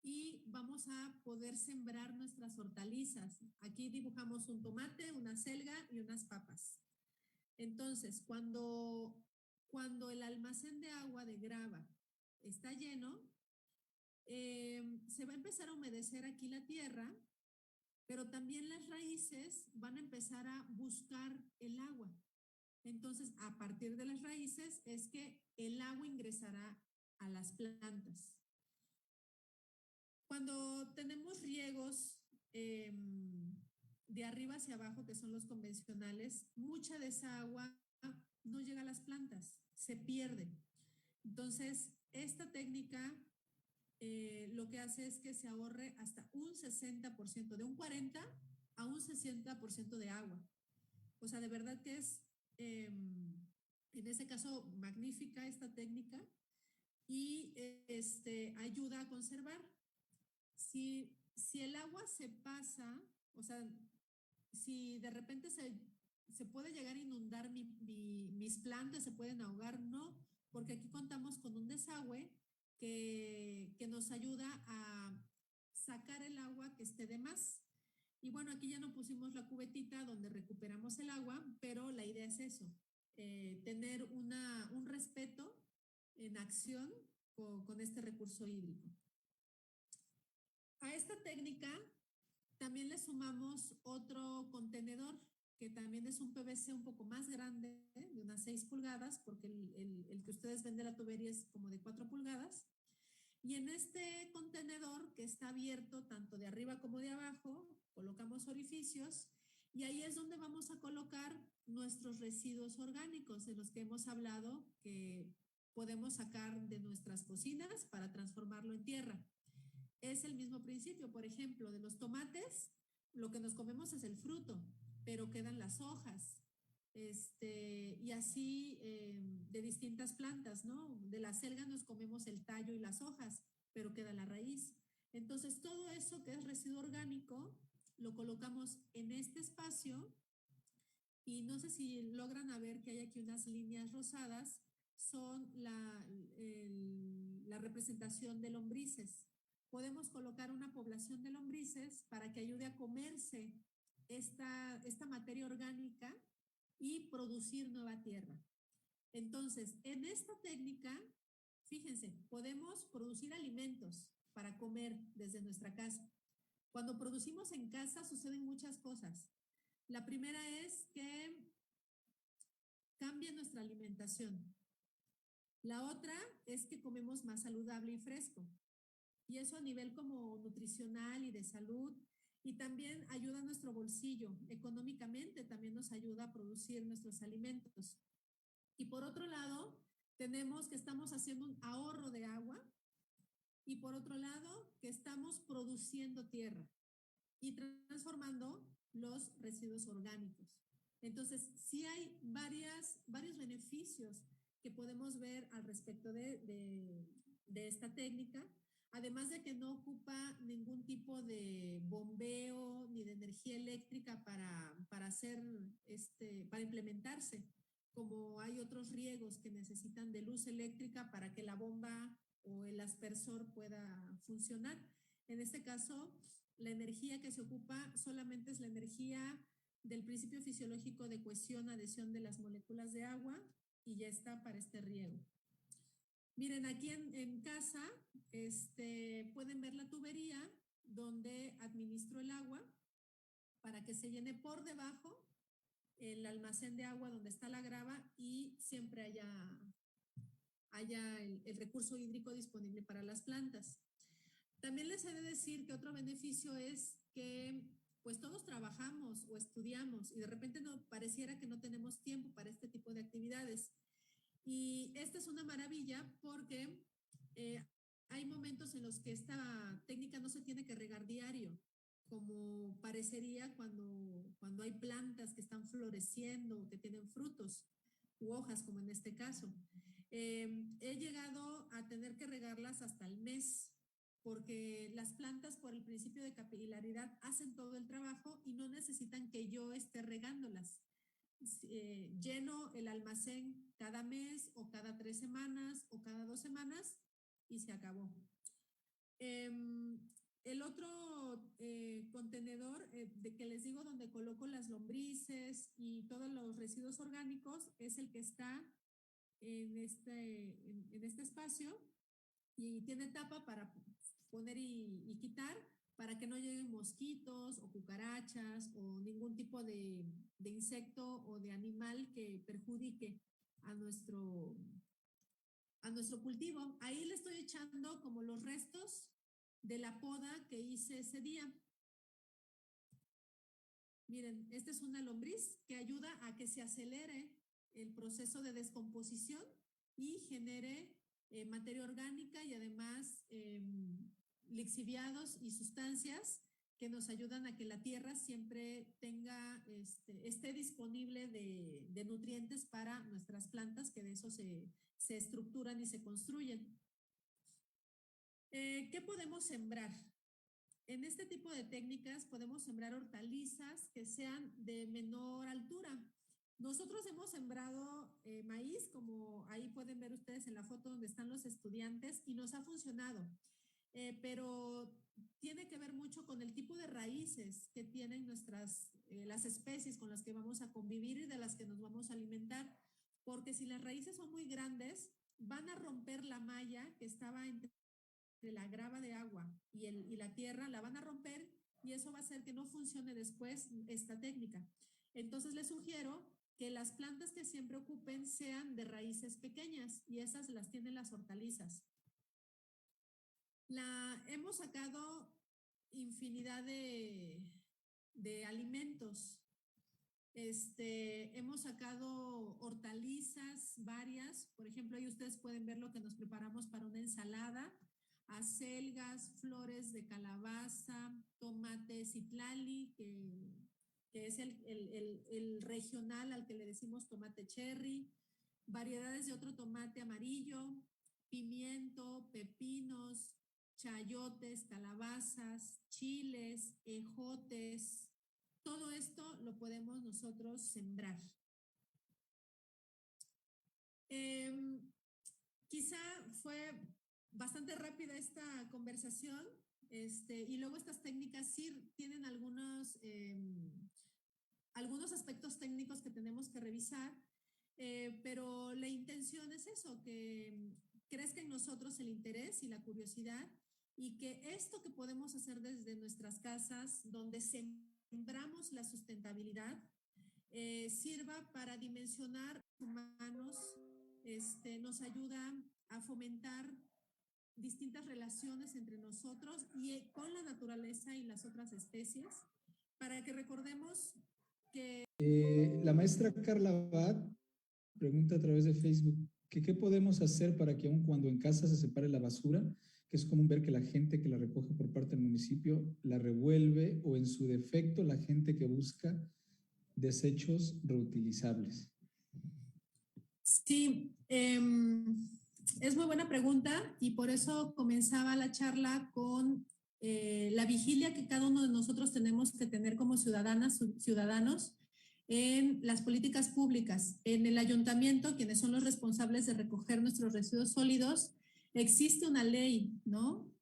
y vamos a poder sembrar nuestras hortalizas. Aquí dibujamos un tomate, una selga y unas papas. Entonces, cuando el almacén de agua de grava está lleno, se va a empezar a humedecer aquí la tierra, pero también las raíces van a empezar a buscar el agua. Entonces, a partir de las raíces es que el agua ingresará a las plantas. Cuando tenemos riegos de arriba hacia abajo, que son los convencionales, mucha de esa agua no llega a las plantas, se pierde. Entonces, esta técnica lo que hace es que se ahorre hasta un 60%, de un 40 a un 60% de agua. O sea, de verdad que es, en ese caso, magnífica esta técnica y ayuda a conservar. Si el agua se pasa, o sea, si de repente se puede llegar a inundar mis plantas, se pueden ahogar, no, porque aquí contamos con un desagüe que nos ayuda a sacar el agua que esté de más. Y bueno, aquí ya no pusimos la cubetita donde recuperamos el agua, pero la idea es eso, tener un respeto en acción con este recurso hídrico. A esta técnica también le sumamos otro contenedor que también es un PVC un poco más grande, de unas 6 pulgadas, porque el que ustedes ven de la tubería es como de 4 pulgadas. Y en este contenedor que está abierto tanto de arriba como de abajo, colocamos orificios y ahí es donde vamos a colocar nuestros residuos orgánicos de los que hemos hablado que podemos sacar de nuestras cocinas para transformarlo en tierra. Es el mismo principio, por ejemplo, de los tomates, lo que nos comemos es el fruto, pero quedan las hojas. Y así de distintas plantas, ¿no? De la selga nos comemos el tallo y las hojas, pero queda la raíz. Entonces, todo eso que es residuo orgánico, lo colocamos en este espacio y no sé si logran ver que hay aquí unas líneas rosadas, son la representación de lombrices. Podemos colocar una población de lombrices para que ayude a comerse esta materia orgánica y producir nueva tierra. Entonces, en esta técnica, fíjense, podemos producir alimentos para comer desde nuestra casa. Cuando producimos en casa suceden muchas cosas. La primera es que cambia nuestra alimentación. La otra es que comemos más saludable y fresco. Y eso a nivel como nutricional y de salud. Y también ayuda a nuestro bolsillo. Económicamente también nos ayuda a producir nuestros alimentos. Y por otro lado, tenemos que estamos haciendo un ahorro de agua. Y por otro lado, que estamos produciendo tierra y transformando los residuos orgánicos. Entonces, sí hay varios beneficios que podemos ver al respecto de esta técnica, además de que no ocupa ningún tipo de bombeo ni de energía eléctrica para implementarse, como hay otros riegos que necesitan de luz eléctrica para que la bomba o el aspersor pueda funcionar. En este caso, la energía que se ocupa solamente es la energía del principio fisiológico de cohesión, adhesión de las moléculas de agua y ya está para este riego. Miren, aquí en casa pueden ver la tubería donde administro el agua para que se llene por debajo el almacén de agua donde está la grava y siempre haya el recurso hídrico disponible para las plantas. También les he de decir que otro beneficio es que pues todos trabajamos o estudiamos y de repente pareciera que no tenemos tiempo para este tipo de actividades. Y esta es una maravilla porque hay momentos en los que esta técnica no se tiene que regar diario, como parecería cuando hay plantas que están floreciendo o que tienen frutos u hojas, como en este caso. He llegado a tener que regarlas hasta el mes, porque las plantas, por el principio de capilaridad, hacen todo el trabajo y no necesitan que yo esté regándolas. Lleno el almacén cada mes o cada 3 semanas o cada 2 semanas y se acabó. El otro contenedor de que les digo donde coloco las lombrices y todos los residuos orgánicos es el que está en este espacio y tiene tapa para poner y quitar para que no lleguen mosquitos o cucarachas o ningún tipo de insecto o de animal que perjudique a nuestro cultivo. Ahí le estoy echando como los restos de la poda que hice ese día. Miren, esta es una lombriz que ayuda a que se acelere el proceso de descomposición y genere materia orgánica y además lixiviados y sustancias que nos ayudan a que la tierra siempre tenga, esté disponible de nutrientes para nuestras plantas, que de eso se estructuran y se construyen. ¿Qué podemos sembrar? En este tipo de técnicas podemos sembrar hortalizas que sean de menor altura. Nosotros hemos sembrado maíz, como ahí pueden ver ustedes en la foto donde están los estudiantes, y nos ha funcionado. Pero tiene que ver mucho con el tipo de raíces que tienen las especies con las que vamos a convivir y de las que nos vamos a alimentar. Porque si las raíces son muy grandes, van a romper la malla que estaba entre la grava de agua y la tierra, la van a romper y eso va a hacer que no funcione después esta técnica. Entonces les sugiero que las plantas que siempre ocupen sean de raíces pequeñas y esas las tienen las hortalizas. Hemos sacado infinidad de alimentos. Hemos sacado hortalizas varias. Por ejemplo, ahí ustedes pueden ver lo que nos preparamos para una ensalada. Acelgas, flores de calabaza, tomate citlali, que es el regional al que le decimos tomate cherry, variedades de otro tomate amarillo, pimiento, pepinos, chayotes, calabazas, chiles, ejotes. Todo esto lo podemos nosotros sembrar. Quizá fue bastante rápida esta conversación, y luego estas técnicas sí tienen algunos aspectos técnicos que tenemos que revisar, pero la intención es eso, que crezca en nosotros el interés y la curiosidad y que esto que podemos hacer desde nuestras casas, donde sembramos la sustentabilidad, sirva para dimensionar humanos, nos ayuda a fomentar distintas relaciones entre nosotros y con la naturaleza y las otras especies, para que recordemos que... La maestra Carla Abad pregunta a través de Facebook que qué podemos hacer para que aun cuando en casa se separe la basura, que es común ver que la gente que la recoge por parte del municipio la revuelve o en su defecto la gente que busca desechos reutilizables. Sí, es muy buena pregunta y por eso comenzaba la charla con la vigilia que cada uno de nosotros tenemos que tener como ciudadanos en las políticas públicas. En el ayuntamiento, quienes son los responsables de recoger nuestros residuos sólidos, existe una ley, ¿no?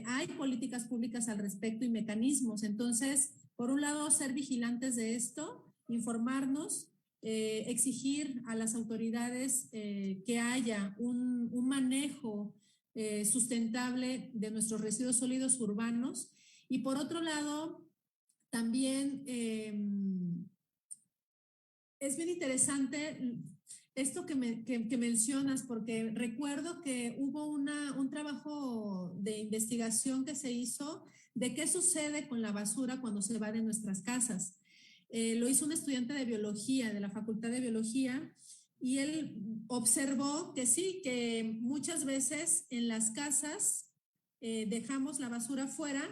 Hay políticas públicas al respecto y mecanismos. Entonces, por un lado, ser vigilantes de esto, informarnos, exigir a las autoridades que haya un manejo sustentable de nuestros residuos sólidos urbanos. Y por otro lado, también es bien interesante. esto que mencionas, porque recuerdo que hubo un trabajo de investigación que se hizo de qué sucede con la basura cuando se va de nuestras casas. Lo hizo un estudiante de biología, de la Facultad de Biología, y él observó que sí, que muchas veces en las casas dejamos la basura fuera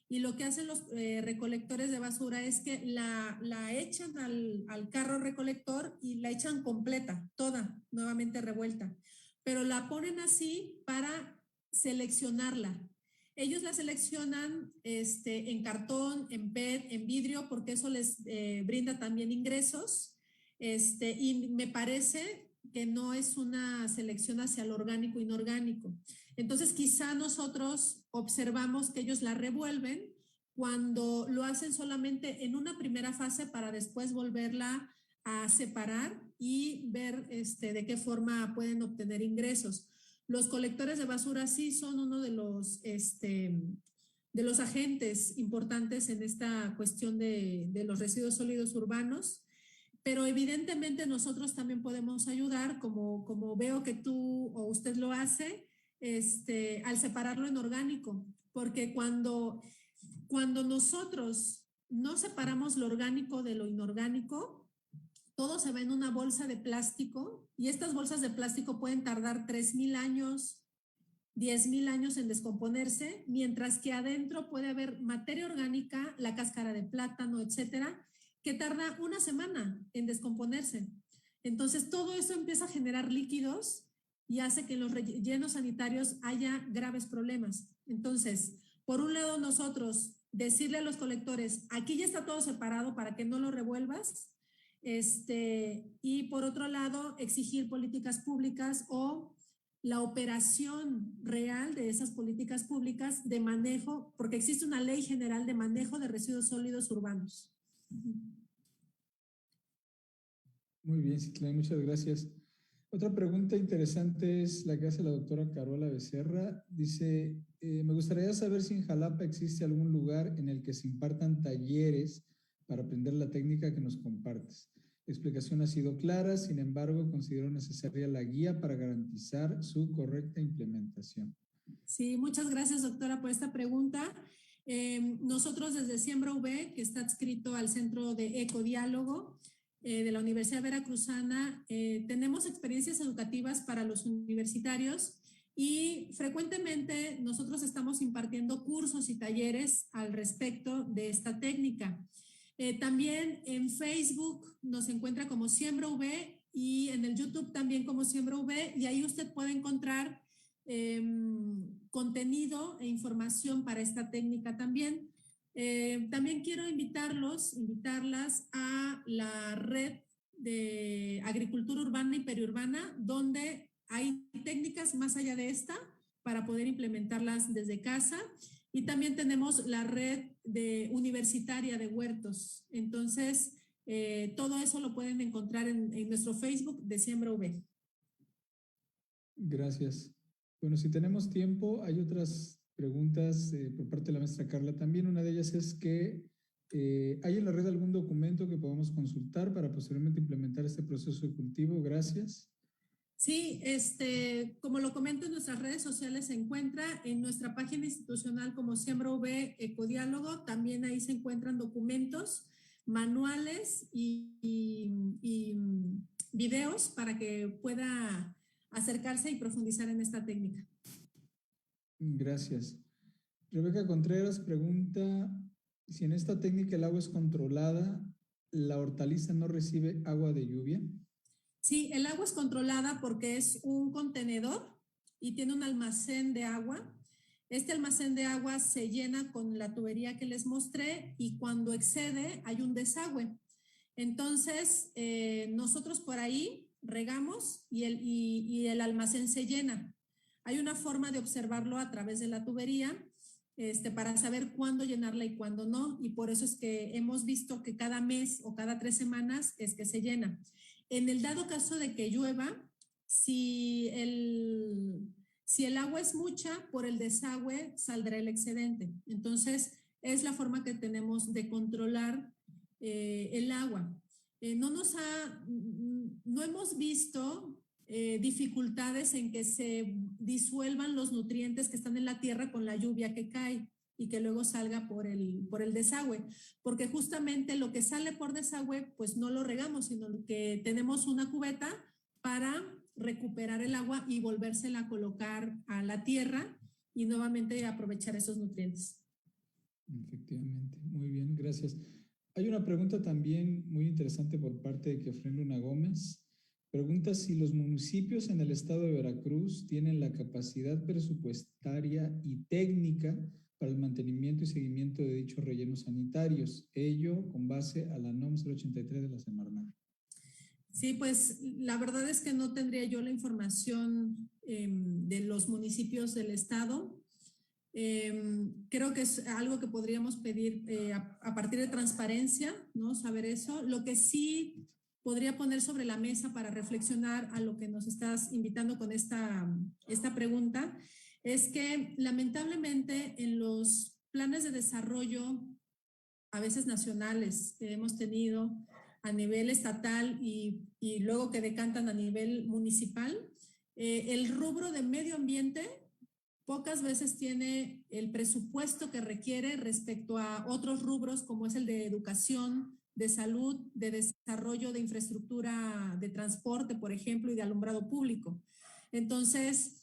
y lo que hacen los recolectores de basura es que la echan al carro recolector y la echan completa, toda, nuevamente revuelta, pero la ponen así para seleccionarla. Ellos la seleccionan en cartón, en PET, en vidrio, porque eso les brinda también ingresos. Y me parece que no es una selección hacia lo orgánico e inorgánico. Entonces, quizá nosotros observamos que ellos la revuelven cuando lo hacen solamente en una primera fase para después volverla a separar y ver de qué forma pueden obtener ingresos. Los colectores de basura sí son uno de los agentes importantes en esta cuestión de los residuos sólidos urbanos, pero evidentemente nosotros también podemos ayudar, como veo que tú o usted lo hace, al separarlo en orgánico, porque cuando nosotros no separamos lo orgánico de lo inorgánico, todo se va en una bolsa de plástico y estas bolsas de plástico pueden tardar 3,000 años, 10,000 años en descomponerse, mientras que adentro puede haber materia orgánica, la cáscara de plátano, etcétera, que tarda una semana en descomponerse. Entonces, todo eso empieza a generar líquidos y hace que en los rellenos sanitarios haya graves problemas. Entonces, por un lado, nosotros decirle a los colectores, aquí ya está todo separado para que no lo revuelvas, y por otro lado, exigir políticas públicas o la operación real de esas políticas públicas de manejo, porque existe una ley general de manejo de residuos sólidos urbanos. Muy bien, Citlali, muchas gracias. Otra pregunta interesante es la que hace la doctora Carola Becerra. Dice, me gustaría saber si en Jalapa existe algún lugar en el que se impartan talleres para aprender la técnica que nos compartes. La explicación ha sido clara, sin embargo, considero necesaria la guía para garantizar su correcta implementación. Sí, muchas gracias, doctora, por esta pregunta. Nosotros desde Siembra V, que está adscrito al Centro de Ecodiálogo de la Universidad Veracruzana, tenemos experiencias educativas para los universitarios y frecuentemente nosotros estamos impartiendo cursos y talleres al respecto de esta técnica. También en Facebook nos encuentra como Siembra V y en el YouTube también como Siembra V, y ahí usted puede encontrar contenido e información para esta técnica también. También quiero invitarlas a la red de agricultura urbana y periurbana, donde hay técnicas más allá de esta para poder implementarlas desde casa. Y también tenemos la red universitaria de huertos. Entonces, todo eso lo pueden encontrar en nuestro Facebook de Siembra V. Gracias. Bueno, si tenemos tiempo, hay otras preguntas por parte de la maestra Carla también. Una de ellas es que ¿hay en la red algún documento que podamos consultar para posteriormente implementar este proceso de cultivo? Gracias. Sí, como lo comento en nuestras redes sociales, se encuentra en nuestra página institucional como Siembra V Ecodiálogo. También ahí se encuentran documentos, manuales y videos para que pueda acercarse y profundizar en esta técnica. Gracias. Rebeca Contreras pregunta si en esta técnica el agua es controlada, ¿la hortaliza no recibe agua de lluvia? Sí, el agua es controlada porque es un contenedor y tiene un almacén de agua. Este almacén de agua se llena con la tubería que les mostré y cuando excede hay un desagüe. Entonces, nosotros por ahí regamos y el almacén se llena. Hay una forma de observarlo a través de la tubería para saber cuándo llenarla y cuándo no. Y por eso es que hemos visto que cada mes o cada 3 semanas es que se llena. En el dado caso de que llueva, si el agua es mucha, por el desagüe saldrá el excedente. Entonces, es la forma que tenemos de controlar el agua. no hemos visto dificultades en que se disuelvan los nutrientes que están en la tierra con la lluvia que cae y que luego salga por el desagüe, porque justamente lo que sale por desagüe, pues no lo regamos, sino que tenemos una cubeta para recuperar el agua y volvérsela a colocar a la tierra y nuevamente aprovechar esos nutrientes. Efectivamente, muy bien, gracias. Hay una pregunta también muy interesante por parte de Kefren Luna Gómez. Pregunta si los municipios en el estado de Veracruz tienen la capacidad presupuestaria y técnica para el mantenimiento y seguimiento de dichos rellenos sanitarios, ello con base a la NOM 083 de la Semarnat. Sí, pues la verdad es que no tendría yo la información de los municipios del estado. Creo que es algo que podríamos pedir a partir de transparencia, ¿no? Saber eso. Lo que sí podría poner sobre la mesa para reflexionar a lo que nos estás invitando con esta pregunta es que lamentablemente en los planes de desarrollo, a veces nacionales, que hemos tenido a nivel estatal y luego que decantan a nivel municipal, el rubro de medio ambiente pocas veces tiene el presupuesto que requiere respecto a otros rubros como es el de educación, de salud, de desarrollo de infraestructura de transporte, por ejemplo, y de alumbrado público. Entonces,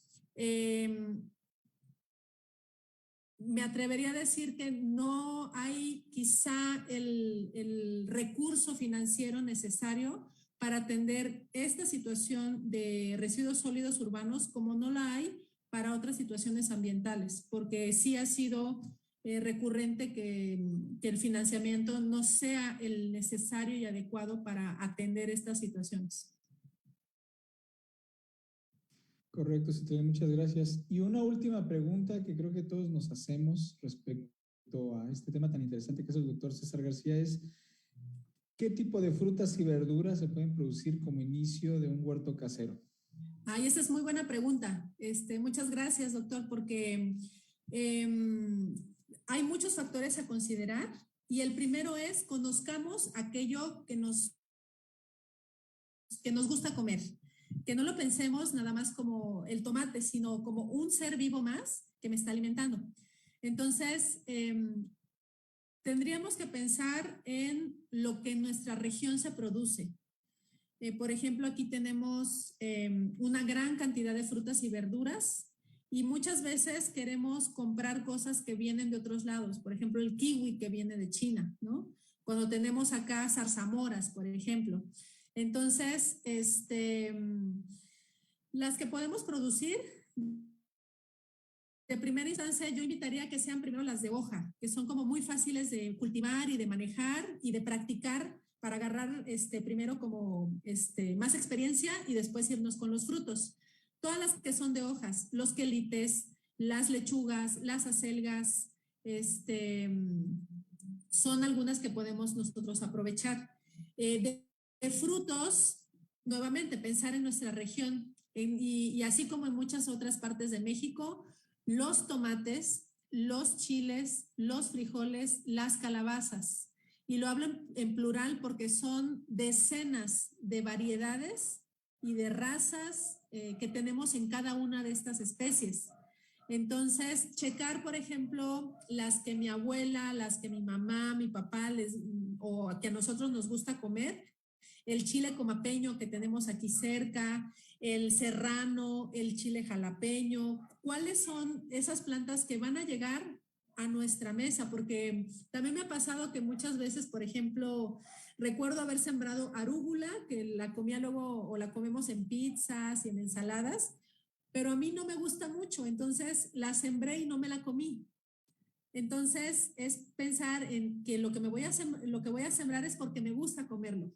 me atrevería a decir que no hay quizá el recurso financiero necesario para atender esta situación de residuos sólidos urbanos como no la hay para otras situaciones ambientales, porque sí ha sido recurrente que el financiamiento no sea el necesario y adecuado para atender estas situaciones. Correcto, Citlali, muchas gracias. Y una última pregunta que creo que todos nos hacemos respecto a este tema tan interesante que es el doctor César García es ¿qué tipo de frutas y verduras se pueden producir como inicio de un huerto casero? Ay, esa es muy buena pregunta. Muchas gracias, doctor, porque hay muchos factores a considerar y el primero es conozcamos aquello que nos gusta comer. Que no lo pensemos nada más como el tomate, sino como un ser vivo más que me está alimentando. Entonces, tendríamos que pensar en lo que en nuestra región se produce. Por ejemplo, aquí tenemos una gran cantidad de frutas y verduras y muchas veces queremos comprar cosas que vienen de otros lados. Por ejemplo, el kiwi que viene de China, ¿no? Cuando tenemos acá zarzamoras, por ejemplo. Entonces, las que podemos producir, de primera instancia, yo invitaría a que sean primero las de hoja, que son como muy fáciles de cultivar y de manejar y de practicar para agarrar primero como más experiencia y después irnos con los frutos. Todas las que son de hojas, los quelites, las lechugas, las acelgas, son algunas que podemos nosotros aprovechar. De frutos, nuevamente, pensar en nuestra región y así como en muchas otras partes de México, los tomates, los chiles, los frijoles, las calabazas. Y lo hablo en plural porque son decenas de variedades y de razas que tenemos en cada una de estas especies. Entonces, checar, por ejemplo, las que mi abuela, las que mi mamá, mi papá, o que a nosotros nos gusta comer, el chile comapeño que tenemos aquí cerca, el serrano, el chile jalapeño, ¿cuáles son esas plantas que van a llegar a nuestra mesa? Porque también me ha pasado que muchas veces, por ejemplo, recuerdo haber sembrado arúgula, que la comía luego o la comemos en pizzas y en ensaladas, pero a mí no me gusta mucho, entonces la sembré y no me la comí. Entonces es pensar en que lo que voy a sembrar es porque me gusta comerlo.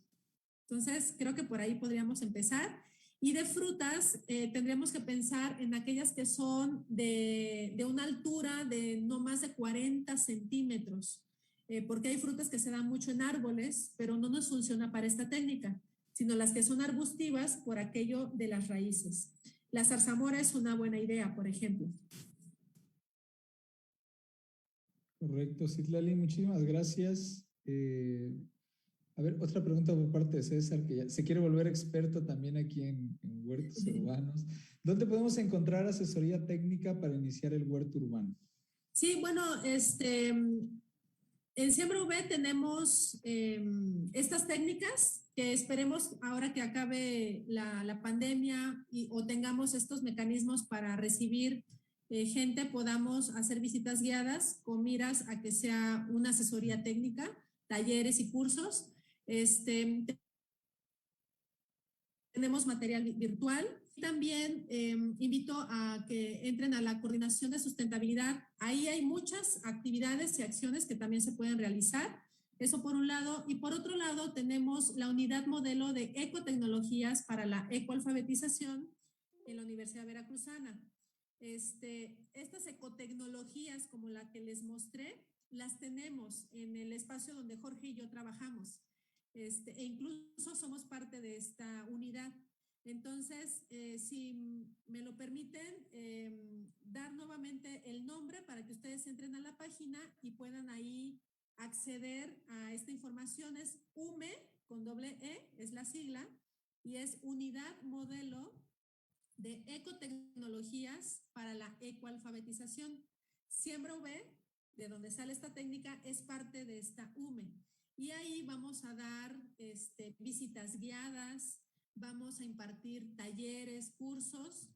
Entonces, creo que por ahí podríamos empezar. Y de frutas, tendríamos que pensar en aquellas que son de una altura de no más de 40 centímetros, porque hay frutas que se dan mucho en árboles, pero no nos funciona para esta técnica, sino las que son arbustivas por aquello de las raíces. La zarzamora es una buena idea, por ejemplo. Correcto, Citlali, muchísimas gracias. A ver, otra pregunta por parte de César, que ya se quiere volver experto también aquí en huertos urbanos. ¿Dónde podemos encontrar asesoría técnica para iniciar el huerto urbano? Sí, bueno, en Siembra V tenemos estas técnicas que esperemos ahora que acabe la pandemia o tengamos estos mecanismos para recibir gente, podamos hacer visitas guiadas con miras a que sea una asesoría técnica, talleres y cursos. Tenemos material virtual. También invito a que entren a la coordinación de sustentabilidad. Ahí hay muchas actividades y acciones que también se pueden realizar. Eso por un lado. Y por otro lado, tenemos la unidad modelo de ecotecnologías para la ecoalfabetización en la Universidad Veracruzana. Estas ecotecnologías, como la que les mostré, las tenemos en el espacio donde Jorge y yo trabajamos. E incluso somos parte de esta unidad. Entonces, si me lo permiten, dar nuevamente el nombre para que ustedes entren a la página y puedan ahí acceder a esta información. Es UME, con doble E, es la sigla, y es Unidad Modelo de Ecotecnologías para la Ecoalfabetización. Siembra V, de donde sale esta técnica, es parte de esta UME. Y ahí vamos a dar visitas guiadas, vamos a impartir talleres, cursos,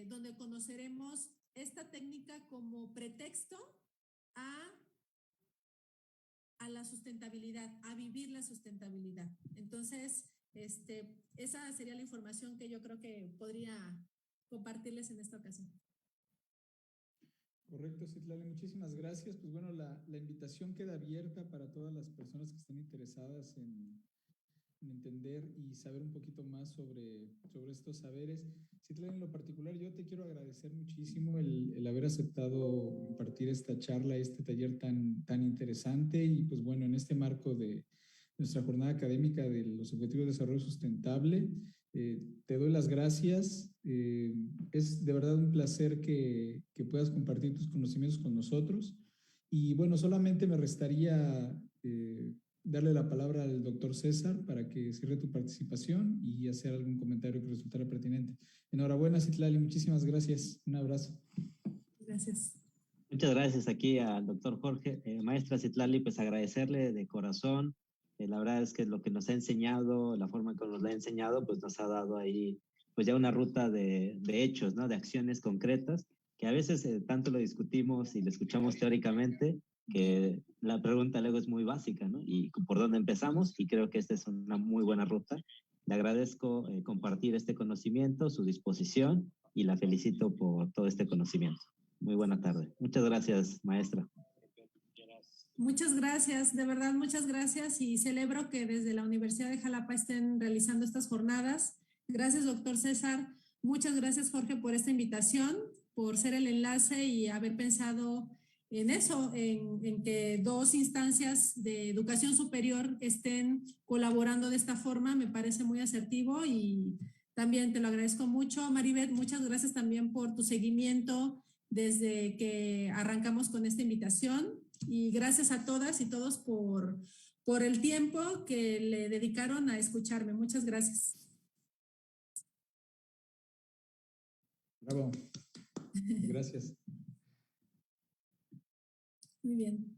donde conoceremos esta técnica como pretexto a la sustentabilidad, a vivir la sustentabilidad. Entonces, esa sería la información que yo creo que podría compartirles en esta ocasión. Correcto, Citlali, muchísimas gracias. Pues bueno, la invitación queda abierta para todas las personas que estén interesadas en entender y saber un poquito más sobre estos saberes. Citlali, en lo particular, yo te quiero agradecer muchísimo el haber aceptado impartir esta charla, este taller tan interesante y pues bueno, en este marco de nuestra jornada académica de los Objetivos de Desarrollo Sustentable. Te doy las gracias. Es de verdad un placer que puedas compartir tus conocimientos con nosotros. Y bueno, solamente me restaría darle la palabra al doctor César para que cierre tu participación y hacer algún comentario que resultara pertinente. Enhorabuena, Citlali, muchísimas gracias. Un abrazo. Gracias. Muchas gracias aquí al doctor Jorge. Maestra Citlali, pues agradecerle de corazón. La verdad es que lo que nos ha enseñado, la forma en que nos lo ha enseñado, pues nos ha dado ahí pues ya una ruta de hechos, ¿no? De acciones concretas, que a veces tanto lo discutimos y lo escuchamos teóricamente, que la pregunta luego es muy básica, ¿no? ¿Y por dónde empezamos? Y creo que esta es una muy buena ruta. Le agradezco compartir este conocimiento, su disposición, y la felicito por todo este conocimiento. Muy buena tarde. Muchas gracias, maestra. Muchas gracias, de verdad, muchas gracias y celebro que desde la Universidad de Jalapa estén realizando estas jornadas. Gracias, doctor César. Muchas gracias, Jorge, por esta invitación, por ser el enlace y haber pensado en eso, en que dos instancias de educación superior estén colaborando de esta forma. Me parece muy asertivo y también te lo agradezco mucho. Maribeth, muchas gracias también por tu seguimiento desde que arrancamos con esta invitación. Y gracias a todas y todos por el tiempo que le dedicaron a escucharme. Muchas gracias. Bravo. Gracias. Muy bien.